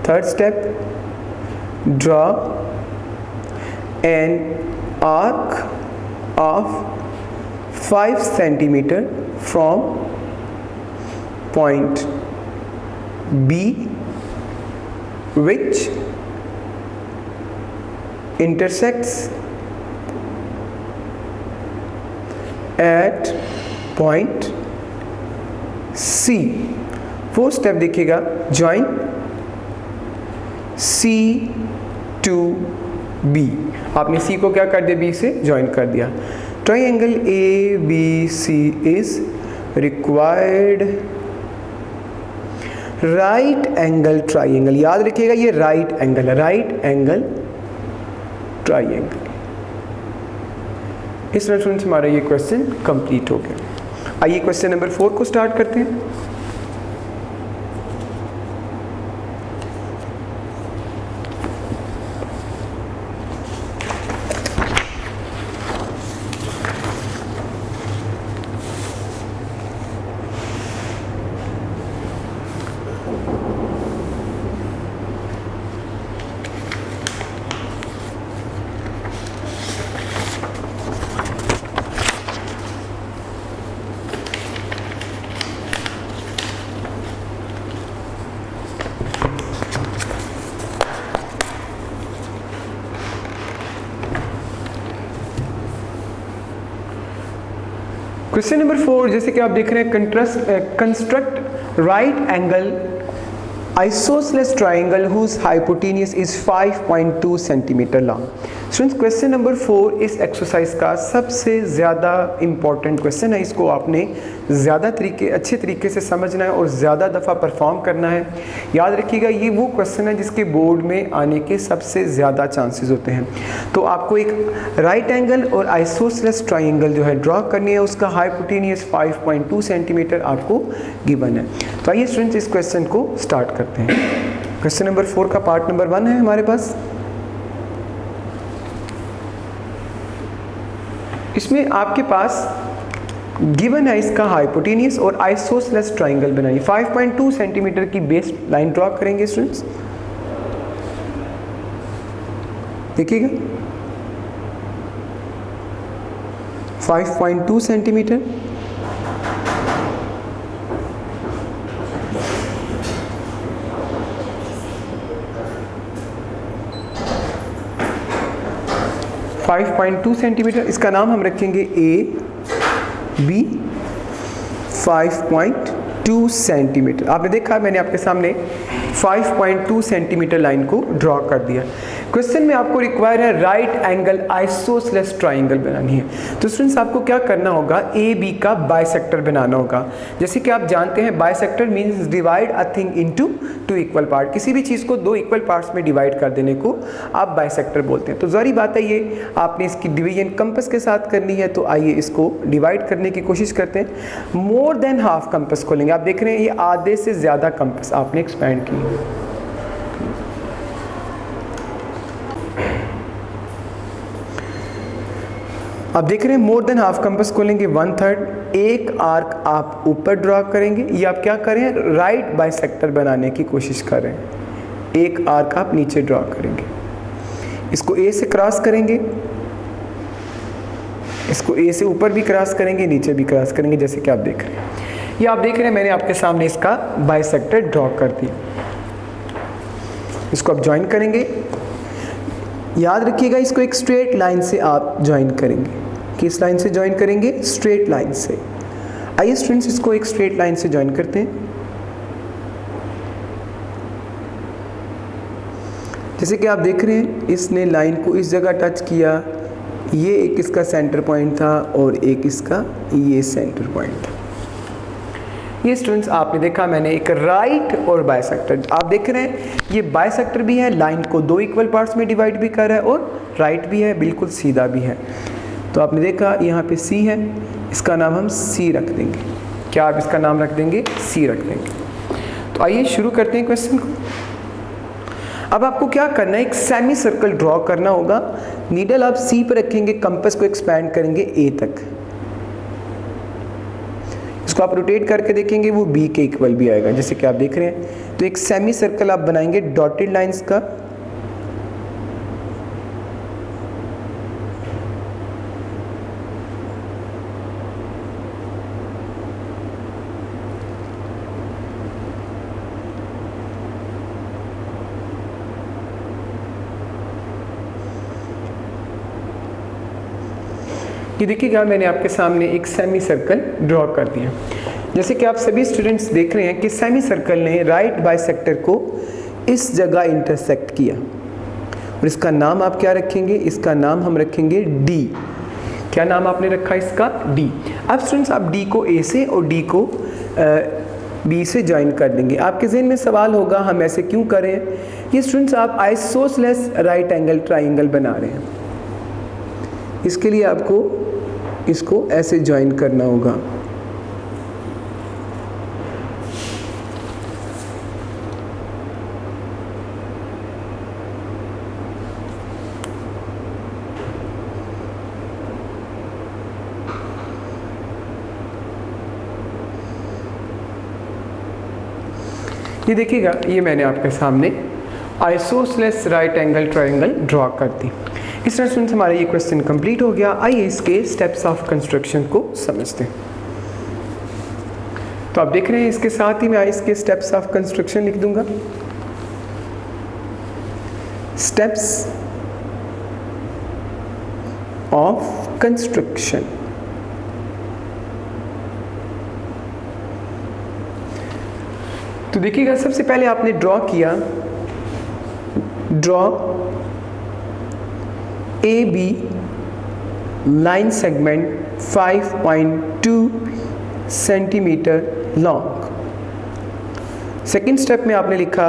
Third step, draw an arc of 5 centimeter from point B which intersects at point C। Fourth step देखिएगा, join C to be. आपने C को क्या कर दिया, B से join कर दिया। Triangle A B C is required right angle triangle. याद रखिएगा ये राइट एंगल है, राइट एंगल ट्राइंगल। इस तरह से हमारा ये क्वेश्चन कंप्लीट हो गया। आइए क्वेश्चन नंबर 4 को स्टार्ट करते हैं। क्वेश्चन नंबर 4, जैसे कि आप देख रहे हैं, construct right angle isosceles triangle whose hypotenuse is 5.2 centimetre long. Students, question number 4 इस एक्सरसाइज का सबसे ज़्यादा इम्पॉर्टेंट क्वेश्चन है। इसको आपने ज़्यादा अच्छे तरीके से समझना है और ज़्यादा दफ़ा परफॉर्म करना है। याद रखिएगा, ये वो क्वेश्चन है जिसके बोर्ड में आने के सबसे ज़्यादा चांसेस होते हैं। तो आपको एक राइट एंगल और आइसोसेलेस ट्राइंगल जो है ड्रॉ करनी है, उसका हाइपोटेन्यूज 5.2 सेंटीमीटर आपको गिवन है। तो आइए स्टूडेंट्स इस क्वेश्चन को स्टार्ट करते हैं। क्वेश्चन नंबर 4 का पार्ट नंबर 1 है हमारे पास। इसमें आपके पास गिवन है इसका हाइपोटेन्यूज और आइसोसेलेस ट्राइंगल बनाइए। 5.2 सेंटीमीटर की बेस लाइन ड्रॉ करेंगे स्टूडेंट्स। देखिएगा 5.2 सेंटीमीटर। सेंटीमीटर, इसका नाम हम रखेंगे ए बी। 5.2 सेंटीमीटर। आपने देखा, मैंने आपके सामने 5.2 सेंटीमीटर लाइन को ड्रॉ कर दिया। क्वेश्चन में आपको रिक्वायर है राइट एंगल आइसोसेलेस ट्राइंगल बनानी है। तो स्टूडेंट्स आपको क्या करना होगा, ए बी का बाइसेक्टर बनाना होगा। जैसे कि आप जानते हैं bisector means divide a thing into 2 equal part. किसी भी चीज़ को 2 इक्वल पार्ट्स में डिवाइड कर देने को आप बाइसेक्टर बोलते हैं। तो ज़ाहिर बात है ये आपने इसकी डिवीजन कंपास के साथ करनी है। तो आइए इसको डिवाइड करने की कोशिश करते हैं। मोर देन हाफ कंपास खोलेंगे। आप देख रहे हैं ये आधे से ज़्यादा कंपास आपने एक्सपेंड की। आप देख रहे हैं मोर देन हाफ कंपास को लेंगे 1/3, एक आर्क आप ऊपर ड्रॉ करेंगे। ये आप क्या कर रहे हैं, राइट बाइसेक्टर बनाने की कोशिश कर रहे हैं। एक आर्क आप नीचे ड्रॉ करेंगे, इसको ए से क्रॉस करेंगे, इसको ए से ऊपर भी क्रॉस करेंगे, नीचे भी क्रॉस करेंगे, जैसे कि आप देख रहे हैं। ये आप देख रहे हैं मैंने आपके सामने इसका बाइसेक्टर ड्रॉ कर दिया। इसको आप ज्वाइन करेंगे। याद रखिएगा इसको एक स्ट्रेट लाइन से आप ज्वाइन करेंगे। किस लाइन से ज्वाइन करेंगे, स्ट्रेट लाइन से। आइए स्टूडेंट्स इसको एक स्ट्रेट लाइन से ज्वाइन करते हैं। जैसे कि आप देख रहे हैं इसने लाइन को इस जगह टच किया, ये एक इसका सेंटर पॉइंट था और एक इसका ये सेंटर पॉइंट था। ये स्टूडेंट्स आपने देखा मैंने एक राइट और बाइसेक्टर, आप देख रहे हैं ये बाइसेक्टर भी है, लाइन को 2 इक्वल पार्ट्स में डिवाइड भी कर रहा है और राइट भी है, बिल्कुल सीधा भी है। तो आपने देखा यहाँ पे सी है, इसका नाम हम सी रख देंगे। क्या आप इसका नाम रख देंगे, सी रख देंगे। तो आइए शुरू करते हैं क्वेश्चन को। अब आपको क्या करना है, एक सेमी सर्कल ड्रॉ करना होगा। नीडल आप सी पर रखेंगे, कंपास को एक्सपैंड करेंगे ए तक। इसको आप रोटेट करके देखेंगे वो बी के इक्वल भी आएगा, जैसे कि आप देख रहे हैं। तो एक सेमी सर्कल आप बनाएंगे डॉटेड लाइंस का। ये देखिएगा मैंने आपके सामने एक सेमी सर्कल ड्रॉ कर दिया। जैसे कि आप सभी स्टूडेंट्स देख रहे हैं कि सेमी सर्कल ने राइट बाइसेक्टर को इस जगह इंटरसेक्ट किया और इसका नाम आप क्या रखेंगे, इसका नाम हम रखेंगे डी। क्या नाम आपने रखा इसका, डी। अब स्टूडेंट्स आप डी को ए से और डी को बी से ज्वाइन कर देंगे। आपके जहन में सवाल होगा हम ऐसे क्यों करें। ये स्टूडेंट्स आप आइसोसेलेस राइट एंगल ट्राइंगल बना रहे हैं, इसके लिए आपको इसको ऐसे ज्वाइन करना होगा। ये देखिएगा ये मैंने आपके सामने isosceles right angle triangle draw कर दी। इस तरह स्टूडेंट्स हमारा ये क्वेश्चन कंप्लीट हो गया। आइए इसके स्टेप्स ऑफ कंस्ट्रक्शन को समझते हैं। तो आप देख रहे हैं इसके साथ ही मैं इसके स्टेप्स ऑफ कंस्ट्रक्शन लिख दूंगा। Steps of construction. तो देखिएगा सबसे पहले आपने ड्रॉ किया, draw A B line segment 5.2 centimetre long. Second step में आपने लिखा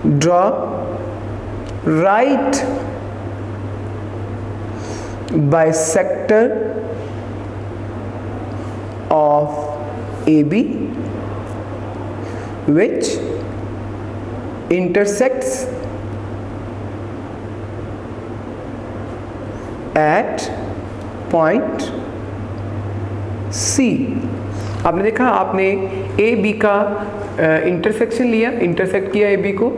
draw right bisector of A B which intersects at point C। आपने देखा आपने ए बी का इंटरसेक्शन लिया, इंटरसेक्ट किया ए बी को,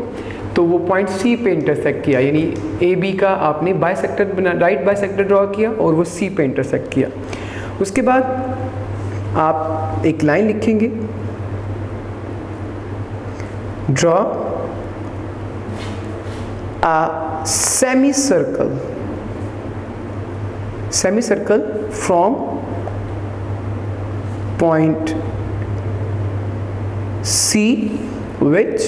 तो वो पॉइंट सी पे इंटरसेक्ट किया, यानी ए बी का आपने बाइसेक्टर बना, राइट बाइसेक्टर ड्रॉ किया और वो सी पे इंटरसेक्ट किया। उसके बाद आप एक लाइन लिखेंगे, draw a semicircle from point C which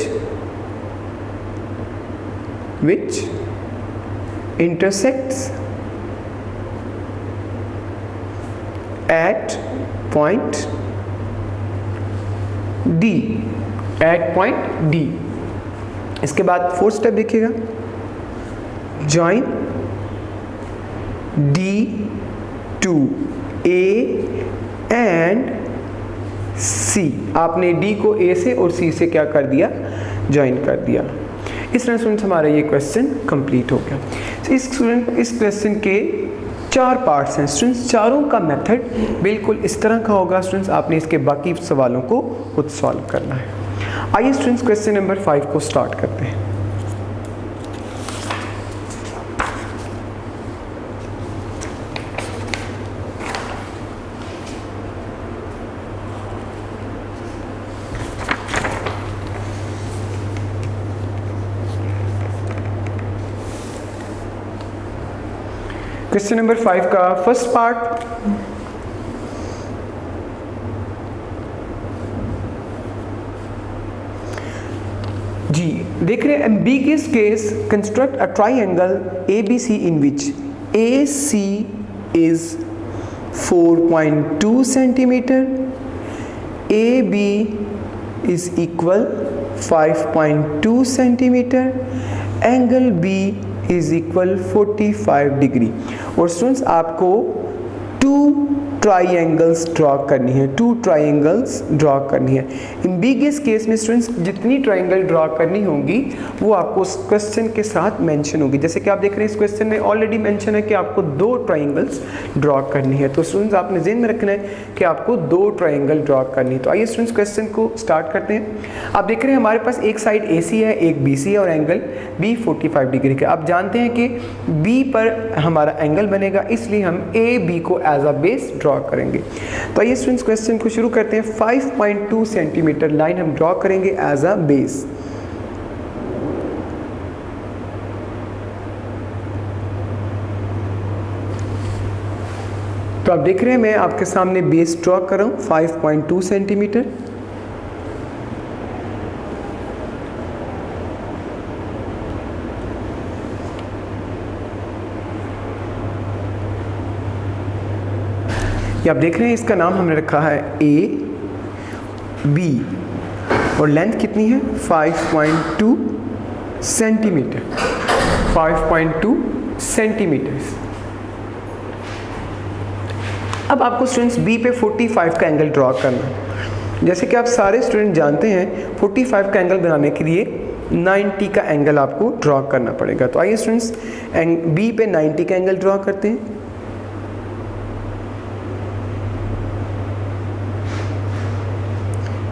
intersects at point D, at point D. इसके बाद फोर्थ स्टेप देखिएगा, join D to A and C. आपने डी को ए से और सी से क्या कर दिया, ज्वाइन कर दिया। इस तरह स्टूडेंट्स हमारा ये क्वेश्चन कंप्लीट हो गया। इस क्वेश्चन के 4 पार्ट्स हैं स्टूडेंट्स। चारों का मेथड बिल्कुल इस तरह का होगा स्टूडेंट्स, आपने इसके बाकी सवालों को खुद सॉल्व करना है। आइए स्टूडेंट्स क्वेश्चन नंबर 5 को स्टार्ट करते हैं। क्वेश्चन नंबर 5 का फर्स्ट पार्ट, जी देख रहे हैं, ambiguous case construct a triangle ABC in which AC is 4.2 centimetre, AB is equal 5.2 centimetre, angle B is equal 45 degree. और स्टूडेंट्स आपको 2 ट्राइंगल्स ड्रॉ करनी है, 2 ट्राइंगल्स ड्रॉ करनी है। एम्बिगियस केस में स्टूडेंट्स जितनी ट्राइंगल ड्रॉ करनी होंगी वो आपको उस क्वेश्चन के साथ मेंशन होगी। जैसे कि आप देख रहे हैं इस क्वेश्चन में ऑलरेडी मेंशन है कि आपको 2 ट्राइंगल्स ड्रॉ करनी है। तो स्टूडेंट्स आपने ज़हन में रखना है कि आपको 2 ट्राइंगल ड्रॉ करनी है। तो आइए स्टूडेंट्स क्वेश्चन को स्टार्ट करते हैं। आप देख रहे हैं हमारे पास एक साइड AC है, एक BC है और एंगल B 45 डिग्री का। आप जानते हैं कि B पर हमारा एंगल बनेगा, इसलिए हम AB को एज अ बेस ड्रॉ करेंगे। तो आइए स्टूडेंट्स क्वेश्चन को शुरू करते हैं। 5.2 सेंटीमीटर लाइन हम ड्रॉ करेंगे एज अ बेस। तो आप देख रहे हैं मैं आपके सामने बेस ड्रॉ कर रहा हूं 5.2 सेंटीमीटर। ये आप देख रहे हैं इसका नाम हमने रखा है AB और लेंथ कितनी है 5.2 सेंटीमीटर, 5.2 सेंटीमीटर। अब आपको स्टूडेंट्स B पे 45 का एंगल ड्रॉ करना है। जैसे कि आप सारे स्टूडेंट जानते हैं 45 का एंगल बनाने के लिए 90 का एंगल आपको ड्रॉ करना पड़ेगा। तो आइए स्टूडेंट्स B पे 90 का एंगल ड्रॉ करते हैं।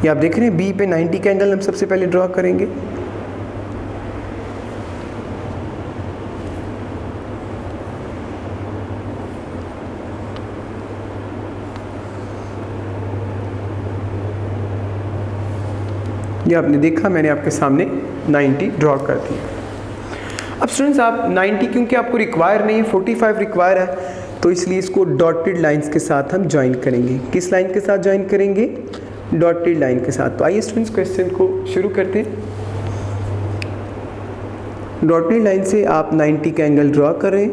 ये आप देख रहे हैं B पे 90 का एंगल हम सबसे पहले ड्रॉ करेंगे। ये आपने देखा मैंने आपके सामने 90 ड्रॉ कर दिया। अब स्टूडेंट्स आप 90 क्योंकि आपको रिक्वायर नहीं है, 45 रिक्वायर है, तो इसलिए इसको डॉटेड लाइंस के साथ हम ज्वाइन करेंगे। किस लाइन के साथ ज्वाइन करेंगे? डॉटेड लाइन के साथ। तो आइए स्टूडेंट्स क्वेश्चन को शुरू करते हैं। डॉटेड लाइन से आप 90 का एंगल ड्रॉ करें।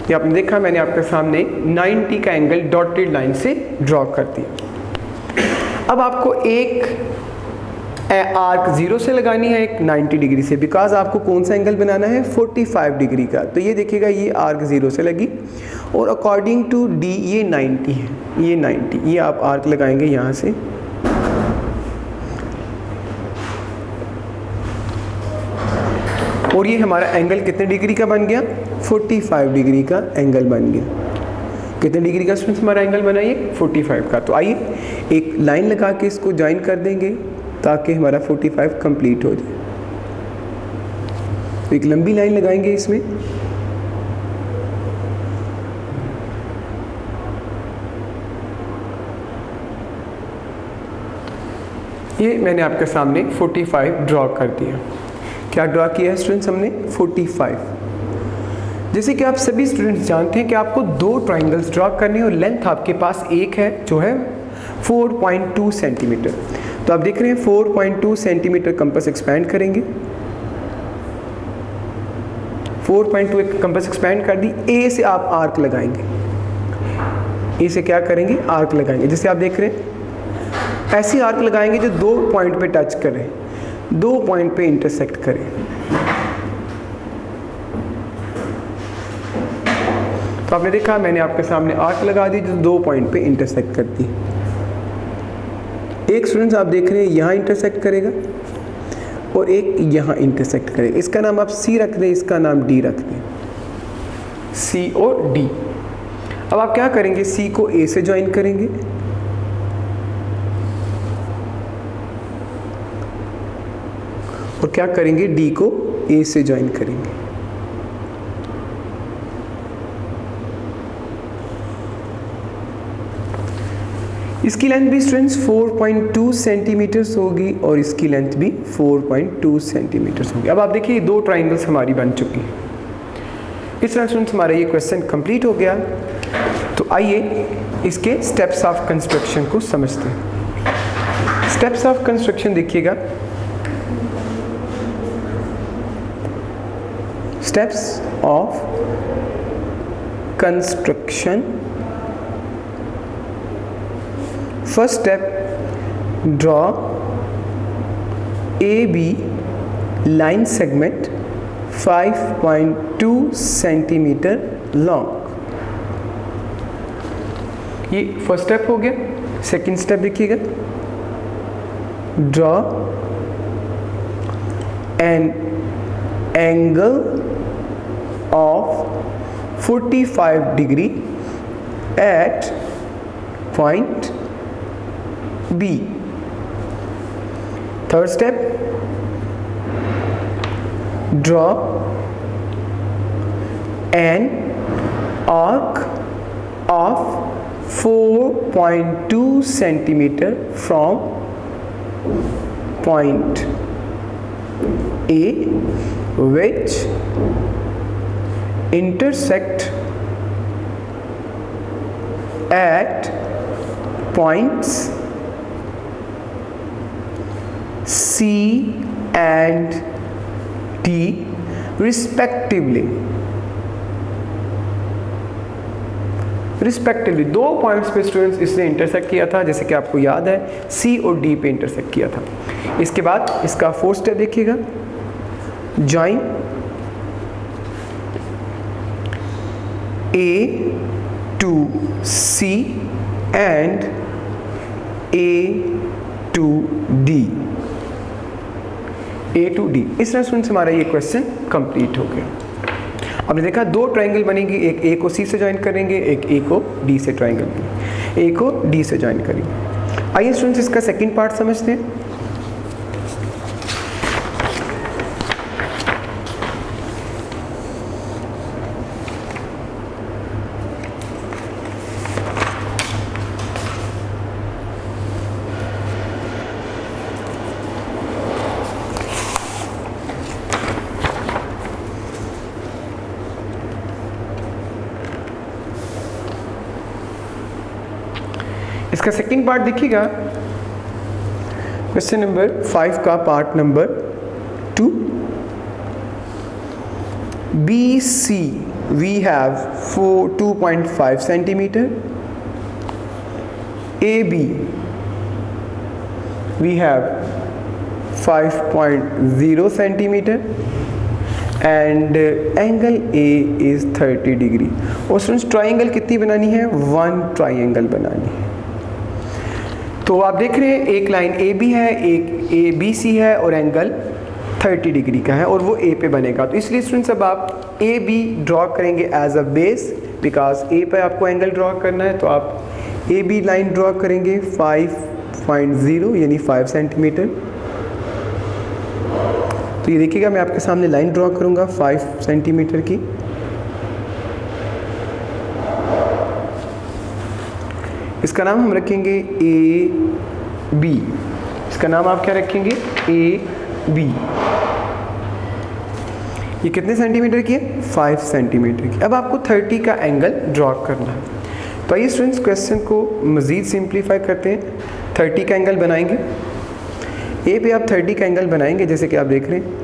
ये आपने देखा मैंने आपके सामने 90 का एंगल डॉटेड लाइन से ड्रॉ कर दिया। अब आपको एक आर्क 0 से लगानी है, एक 90 डिग्री से, बिकॉज आपको कौन सा एंगल बनाना है 45 डिग्री का। तो ये देखिएगा ये आर्क 0 से लगी और अकॉर्डिंग टू D ये 90 है, ये 90, ये आप आर्क लगाएंगे यहाँ से। और ये हमारा एंगल कितने डिग्री का बन गया? 45 डिग्री का एंगल बन गया। कितने डिग्री का स्टूडेंट्स हमारा एंगल बनाइए? 45 का। तो आइए एक लाइन लगा के इसको ज्वाइन कर देंगे ताकि हमारा 45 कंप्लीट हो जाए। तो एक लंबी लाइन लगाएंगे इसमें। ये मैंने आपके सामने 45 ड्रॉ कर दिया। क्या ड्रॉ किया है स्टूडेंट्स हमने? 45। जैसे कि आप सभी स्टूडेंट्स जानते हैं कि आपको 2 ट्राइंगल्स ड्रॉ करने और लेंथ आपके पास एक है जो है 4.2 सेंटीमीटर। तो आप देख रहे हैं 4.2 सेंटीमीटर कंपास एक्सपैंड करेंगे। 4.2 कंपास एक्सपैंड कर दी। ए से आप आर्क लगाएंगे। ए से क्या करेंगे? आर्क लगाएंगे। जैसे आप देख रहे हैं ऐसी आर्क लगाएंगे जो 2 पॉइंट पे टच करें, 2 पॉइंट पे इंटरसेक्ट करें। तो आपने देखा मैंने आपके सामने आर्क लगा दी जो 2 पॉइंट पे इंटरसेक्ट करती है। एक स्टूडेंट्स आप देख रहे हैं यहाँ इंटरसेक्ट करेगा और एक यहाँ इंटरसेक्ट करेगा। इसका नाम आप सी रख दें, इसका नाम डी रख दें, सी और डी। अब आप क्या करेंगे, सी को ए से ज्वाइन करेंगे और क्या करेंगे, डी को ए से ज्वाइन करेंगे। इसकी लेंथ भी स्टूडेंट्स 4.2 सेंटीमीटर्स होगी और इसकी लेंथ भी 4.2 सेंटीमीटर्स होगी। अब आप देखिए दो ट्राइंगल्स हमारी बन चुकी हैं। इस तरह स्टूडेंट्स हमारा ये क्वेश्चन कंप्लीट हो गया। तो आइए इसके स्टेप्स ऑफ कंस्ट्रक्शन को समझते हैं। स्टेप्स ऑफ कंस्ट्रक्शन देखिएगा, steps of construction. First step, draw AB line segment 5.2 centimetre long. ये फर्स्ट स्टेप हो गया। सेकंड स्टेप देखिएगा, draw an angle of 45 degree at point B। Third step, draw an arc of 4.2 centimeter from point A which intersect at points C and D respectively। दो points पे students इसने intersect किया था, जैसे कि आपको याद है सी और डी पे इंटरसेक्ट किया था। इसके बाद इसका फोर्थ स्टेप देखिएगा, join A to C and A to D, A to D. इस तरह स्टूडेंट्स हमारा ये क्वेश्चन कंप्लीट हो गया। हमने देखा दो ट्रायंगल बनेंगी, एक ए को सी से ज्वाइन करेंगे, एक ए को डी से ट्रायंगल, ए को डी से ज्वाइन करेंगे। आइए स्टूडेंट्स इसका सेकंड पार्ट समझते हैं। इसका सेकंड पार्ट देखिएगा, क्वेश्चन नंबर 5 का part number 2। BC we have 2.5 centimeter, AB we have 5.0 centimeter and angle A is 30 degree। और स्टूडेंट्स ट्राइंगल कितनी बनानी है, 1 ट्राइंगल बनानी है। तो आप देख रहे हैं एक लाइन ए बी है, एक ए बी सी है और एंगल 30 डिग्री का है और वो ए पे बनेगा। तो इसलिए स्टूडेंट्स अब आप ए बी ड्रॉ करेंगे एज अ बेस, बिकॉज ए पे आपको एंगल ड्रॉ करना है। तो आप ए बी लाइन ड्रॉ करेंगे 5.0 यानी 5 सेंटीमीटर। तो ये देखिएगा मैं आपके सामने लाइन ड्रॉ करूँगा 5 सेंटीमीटर की। इसका नाम हम रखेंगे ए बी। इसका नाम आप क्या रखेंगे, ए बी। ये कितने सेंटीमीटर की है, 5 सेंटीमीटर की। अब आपको 30 का एंगल ड्रॉ करना है। तो आइए स्टूडेंट्स क्वेश्चन को मज़ीद सिंप्लीफाई करते हैं। 30 का एंगल बनाएंगे, ए पे आप 30 का एंगल बनाएंगे जैसे कि आप देख रहे हैं।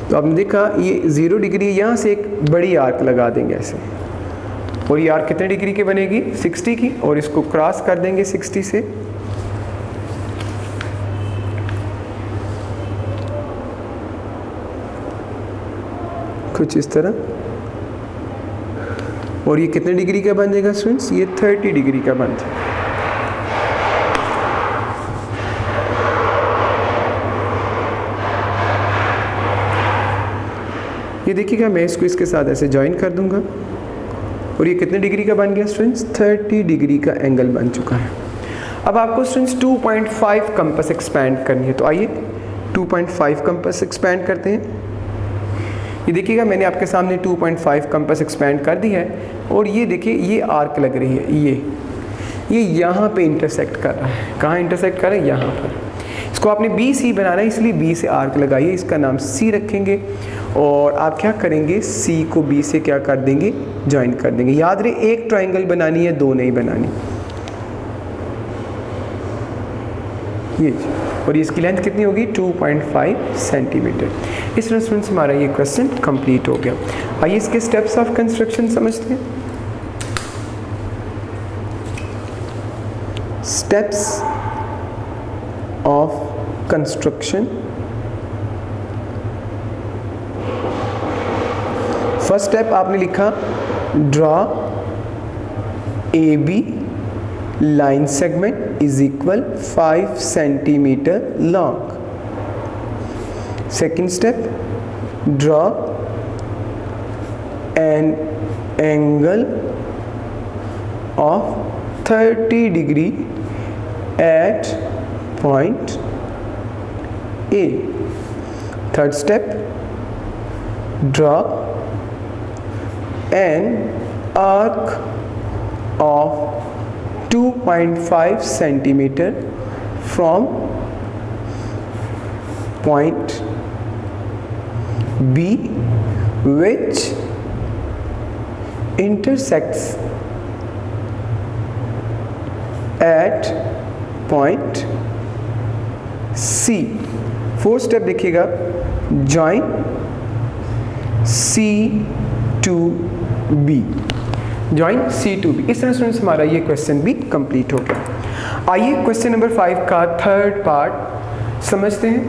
तो आपने देखा ये 0 डिग्री, यहाँ से एक बड़ी आर्क लगा देंगे ऐसे, और ये आर्क कितने डिग्री की बनेगी, 60 की, और इसको क्रॉस कर देंगे 60 से। कुछ इस तरह, और ये कितने डिग्री का बन जाएगा स्टूडेंट्स? ये 30 डिग्री का बन जाएगा। ये देखिएगा, मैं इसको इसके साथ ऐसे ज्वाइन कर दूंगा और ये कितने डिग्री का बन गया स्टूडेंट्स? 30 डिग्री का एंगल बन चुका है। अब आपको स्टूडेंट्स 2.5 कंपास एक्सपैंड करनी है, तो आइए 2.5 कंपास एक्सपैंड करते हैं। ये देखिएगा, मैंने आपके सामने 2.5 कंपास एक्सपैंड कर दी है, और ये देखिए ये आर्क लग रही है, ये यहाँ पे इंटरसेक्ट कर रहा है। कहाँ इंटरसेक्ट कर रहा है? यहाँ पर। इसको आपने बी सी बनाना है, इसलिए बी से आर्क लगाइए, इसका नाम सी रखेंगे, और आप क्या करेंगे? सी को बी से क्या कर देंगे? ज्वाइन कर देंगे। याद रहे, एक ट्राइंगल बनानी है, दो नहीं बनानी। ये, और इसकी लेंथ कितनी होगी? 2.5 सेंटीमीटर। इस तरह स्टूडेंट्स हमारा ये क्वेश्चन कंप्लीट हो गया। आइए इसके स्टेप्स ऑफ कंस्ट्रक्शन समझते हैं। Steps of construction. First step आपने लिखा, draw A B line segment is equal 5 centimetre long. Second step, draw an angle of 30 degree at point A. Third step, draw an arc of 2.5 centimeter from point B which intersects at point C. Fourth step देखिएगा, join C to B, join C to B। इस तरह students हमारा ये question भी complete हो गया। आइए question number 5 का थर्ड पार्ट समझते हैं।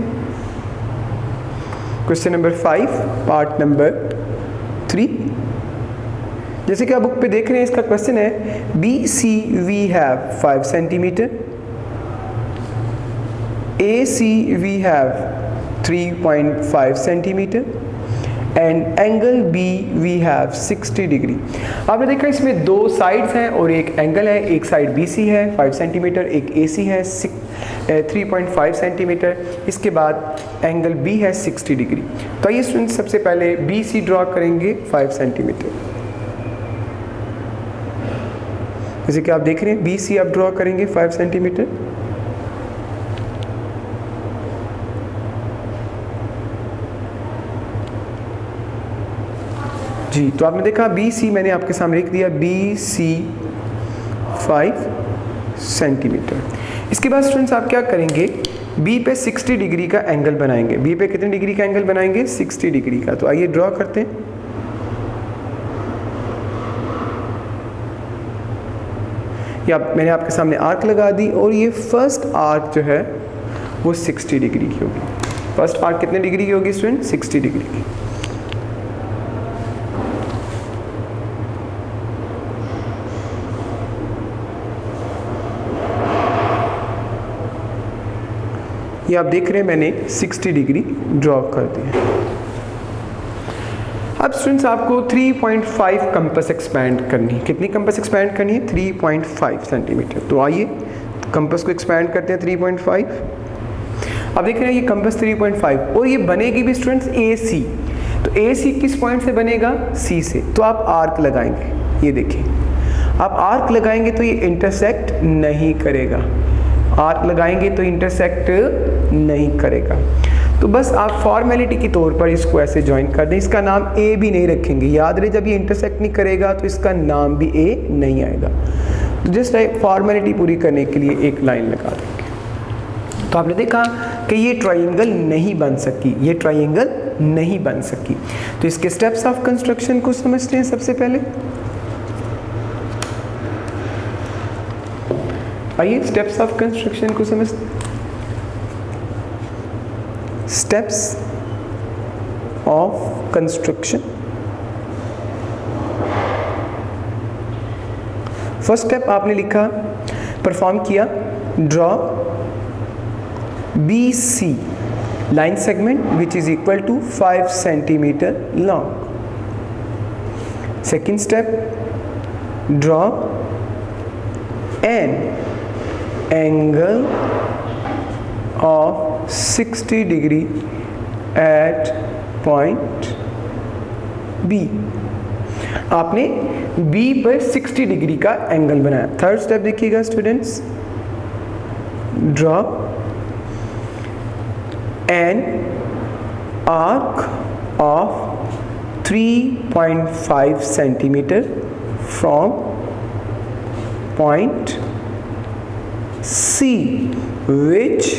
Question number 5 part number 3। जैसे कि आप बुक पे देख रहे हैं, इसका क्वेश्चन है, BCV have 5 centimetre, AC we have 3.5 centimeter and angle B we have 60 degree. आपने देखा इसमें दो साइड्स हैं और एक एंगल है, एक साइड BC है 5 सेंटीमीटर, एक AC है 3.5 सेंटीमीटर, इसके बाद एंगल B है 60 डिग्री। तो आइए स्टूडेंट सबसे पहले BC ड्रॉ करेंगे 5 सेंटीमीटर। जैसे कि आप देख रहे हैं, BC आप ड्रॉ करेंगे 5 सेंटीमीटर। जी, तो आपने देखा BC मैंने आपके सामने लिख दिया, BC 5 सेंटीमीटर। इसके बाद स्टूडेंट्स आप क्या करेंगे? B पे 60 डिग्री का एंगल बनाएंगे। B पे कितने डिग्री का एंगल बनाएंगे? 60 डिग्री का। तो आइए ड्रॉ करते हैं। या मैंने आपके सामने आर्क लगा दी, और ये फर्स्ट आर्क जो है वो 60 डिग्री की होगी। फर्स्ट आर्क कितने डिग्री की होगी स्टूडेंट? 60 डिग्री की। ये आप देख रहे हैं मैंने 60 डिग्री ड्रॉ कर दिया। अब स्टूडेंट्स आपको 3.5 कंपास एक्सपैंड करनी है। कितनी कंपास एक्सपैंड करनी है? 3.5 सेंटीमीटर। तो आइए कंपास को एक्सपैंड करते हैं 3.5। अब देख रहे हैं ये कंपास 3.5, और ये बनेगी भी स्टूडेंट्स AC। तो AC किस पॉइंट से बनेगा? C से। तो आप आर्क लगाएंगे, ये देखिए आप आर्क लगाएंगे तो ये इंटरसेक्ट नहीं करेगा, आर्क लगाएंगे तो इंटरसेक्ट नहीं करेगा। तो बस आप फॉर्मेलिटी के तौर पर इसको ऐसे ज्वाइन कर दें। इसका नाम A भी नहीं रखेंगे, याद रहे जब ये इंटरसेक्ट नहीं करेगा तो इसका नाम भी A नहीं आएगा। तो जस्ट फॉर्मेलिटी पूरी करने के लिए एक लाइन लगा देंगे। तो आपने देखा कि ये ट्रायंगल नहीं बन सकी, ये ट्रायंगल नहीं बन सकी। तो इसके स्टेप्स ऑफ कंस्ट्रक्शन को समझते हैं सबसे पहले। आइए स्टेप्स ऑफ कंस्ट्रक्शन को समझते हैं। Steps of construction. First step आपने लिखा, परफॉर्म किया, draw BC line segment which is equal to 5 centimeter long. Second step, draw an angle of 60 degree at point B. आपने B पर 60 डिग्री का angle बनाया। थर्ड स्टेप देखिएगा students, draw an arc of 3.5 centimeter from point C which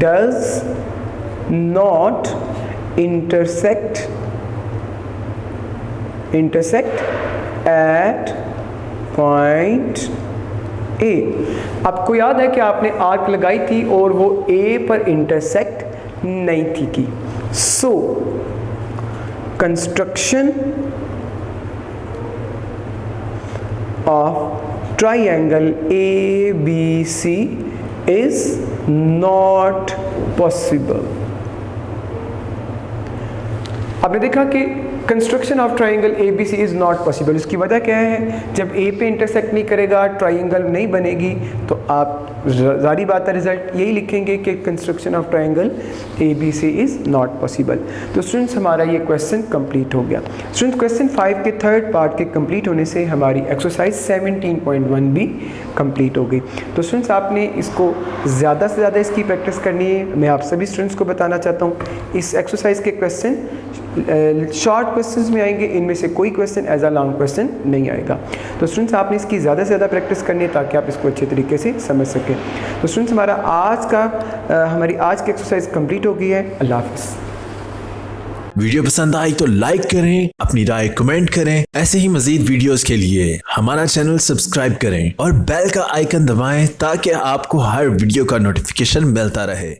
does not intersect at point A। आपको याद है कि आपने आर्क लगाई थी और वो A पर इंटरसेक्ट नहीं थी की। So construction of triangle ABC is not possible. आपने देखा कि construction of triangle ABC is not possible. इसकी वजह क्या है, जब A पे इंटरसेक्ट नहीं करेगा, ट्राइंगल नहीं बनेगी, तो आप जारी बात है रिजल्ट यही लिखेंगे कि construction of triangle ABC is not possible. तो स्टूडेंट्स हमारा ये क्वेश्चन कंप्लीट हो गया। स्टूडेंट्स क्वेश्चन 5 के थर्ड पार्ट के कंप्लीट होने से हमारी एक्सरसाइज 17.1 भी कंप्लीट हो गई। तो स्टूडेंट्स आपने इसको ज़्यादा से ज़्यादा इसकी प्रैक्टिस करनी है। मैं आप सभी स्टूडेंट्स को बताना चाहता हूँ, इस एक्सरसाइज के क्वेश्चन शॉर्ट क्वेश्चंस में आएंगे, इनमें से कोई question as a long question नहीं आएगा। तो स्टूडेंट्स आपने इसकी ज़्यादा से ज़्यादा प्रैक्टिस करनी है ताकि आप इसको अच्छे तरीके से समझ सकें। तो स्टूडेंट्स हमारी आज की एक्सरसाइज कंप्लीट हो गई है। अल्लाह हाफ़िज़। वीडियो पसंद आई तो लाइक करें, अपनी राय कमेंट करें। ऐसे ही मजीद वीडियोस के लिए हमारा चैनल सब्सक्राइब करें और बेल का आइकन दबाएं ताकि आपको हर वीडियो का नोटिफिकेशन मिलता रहे।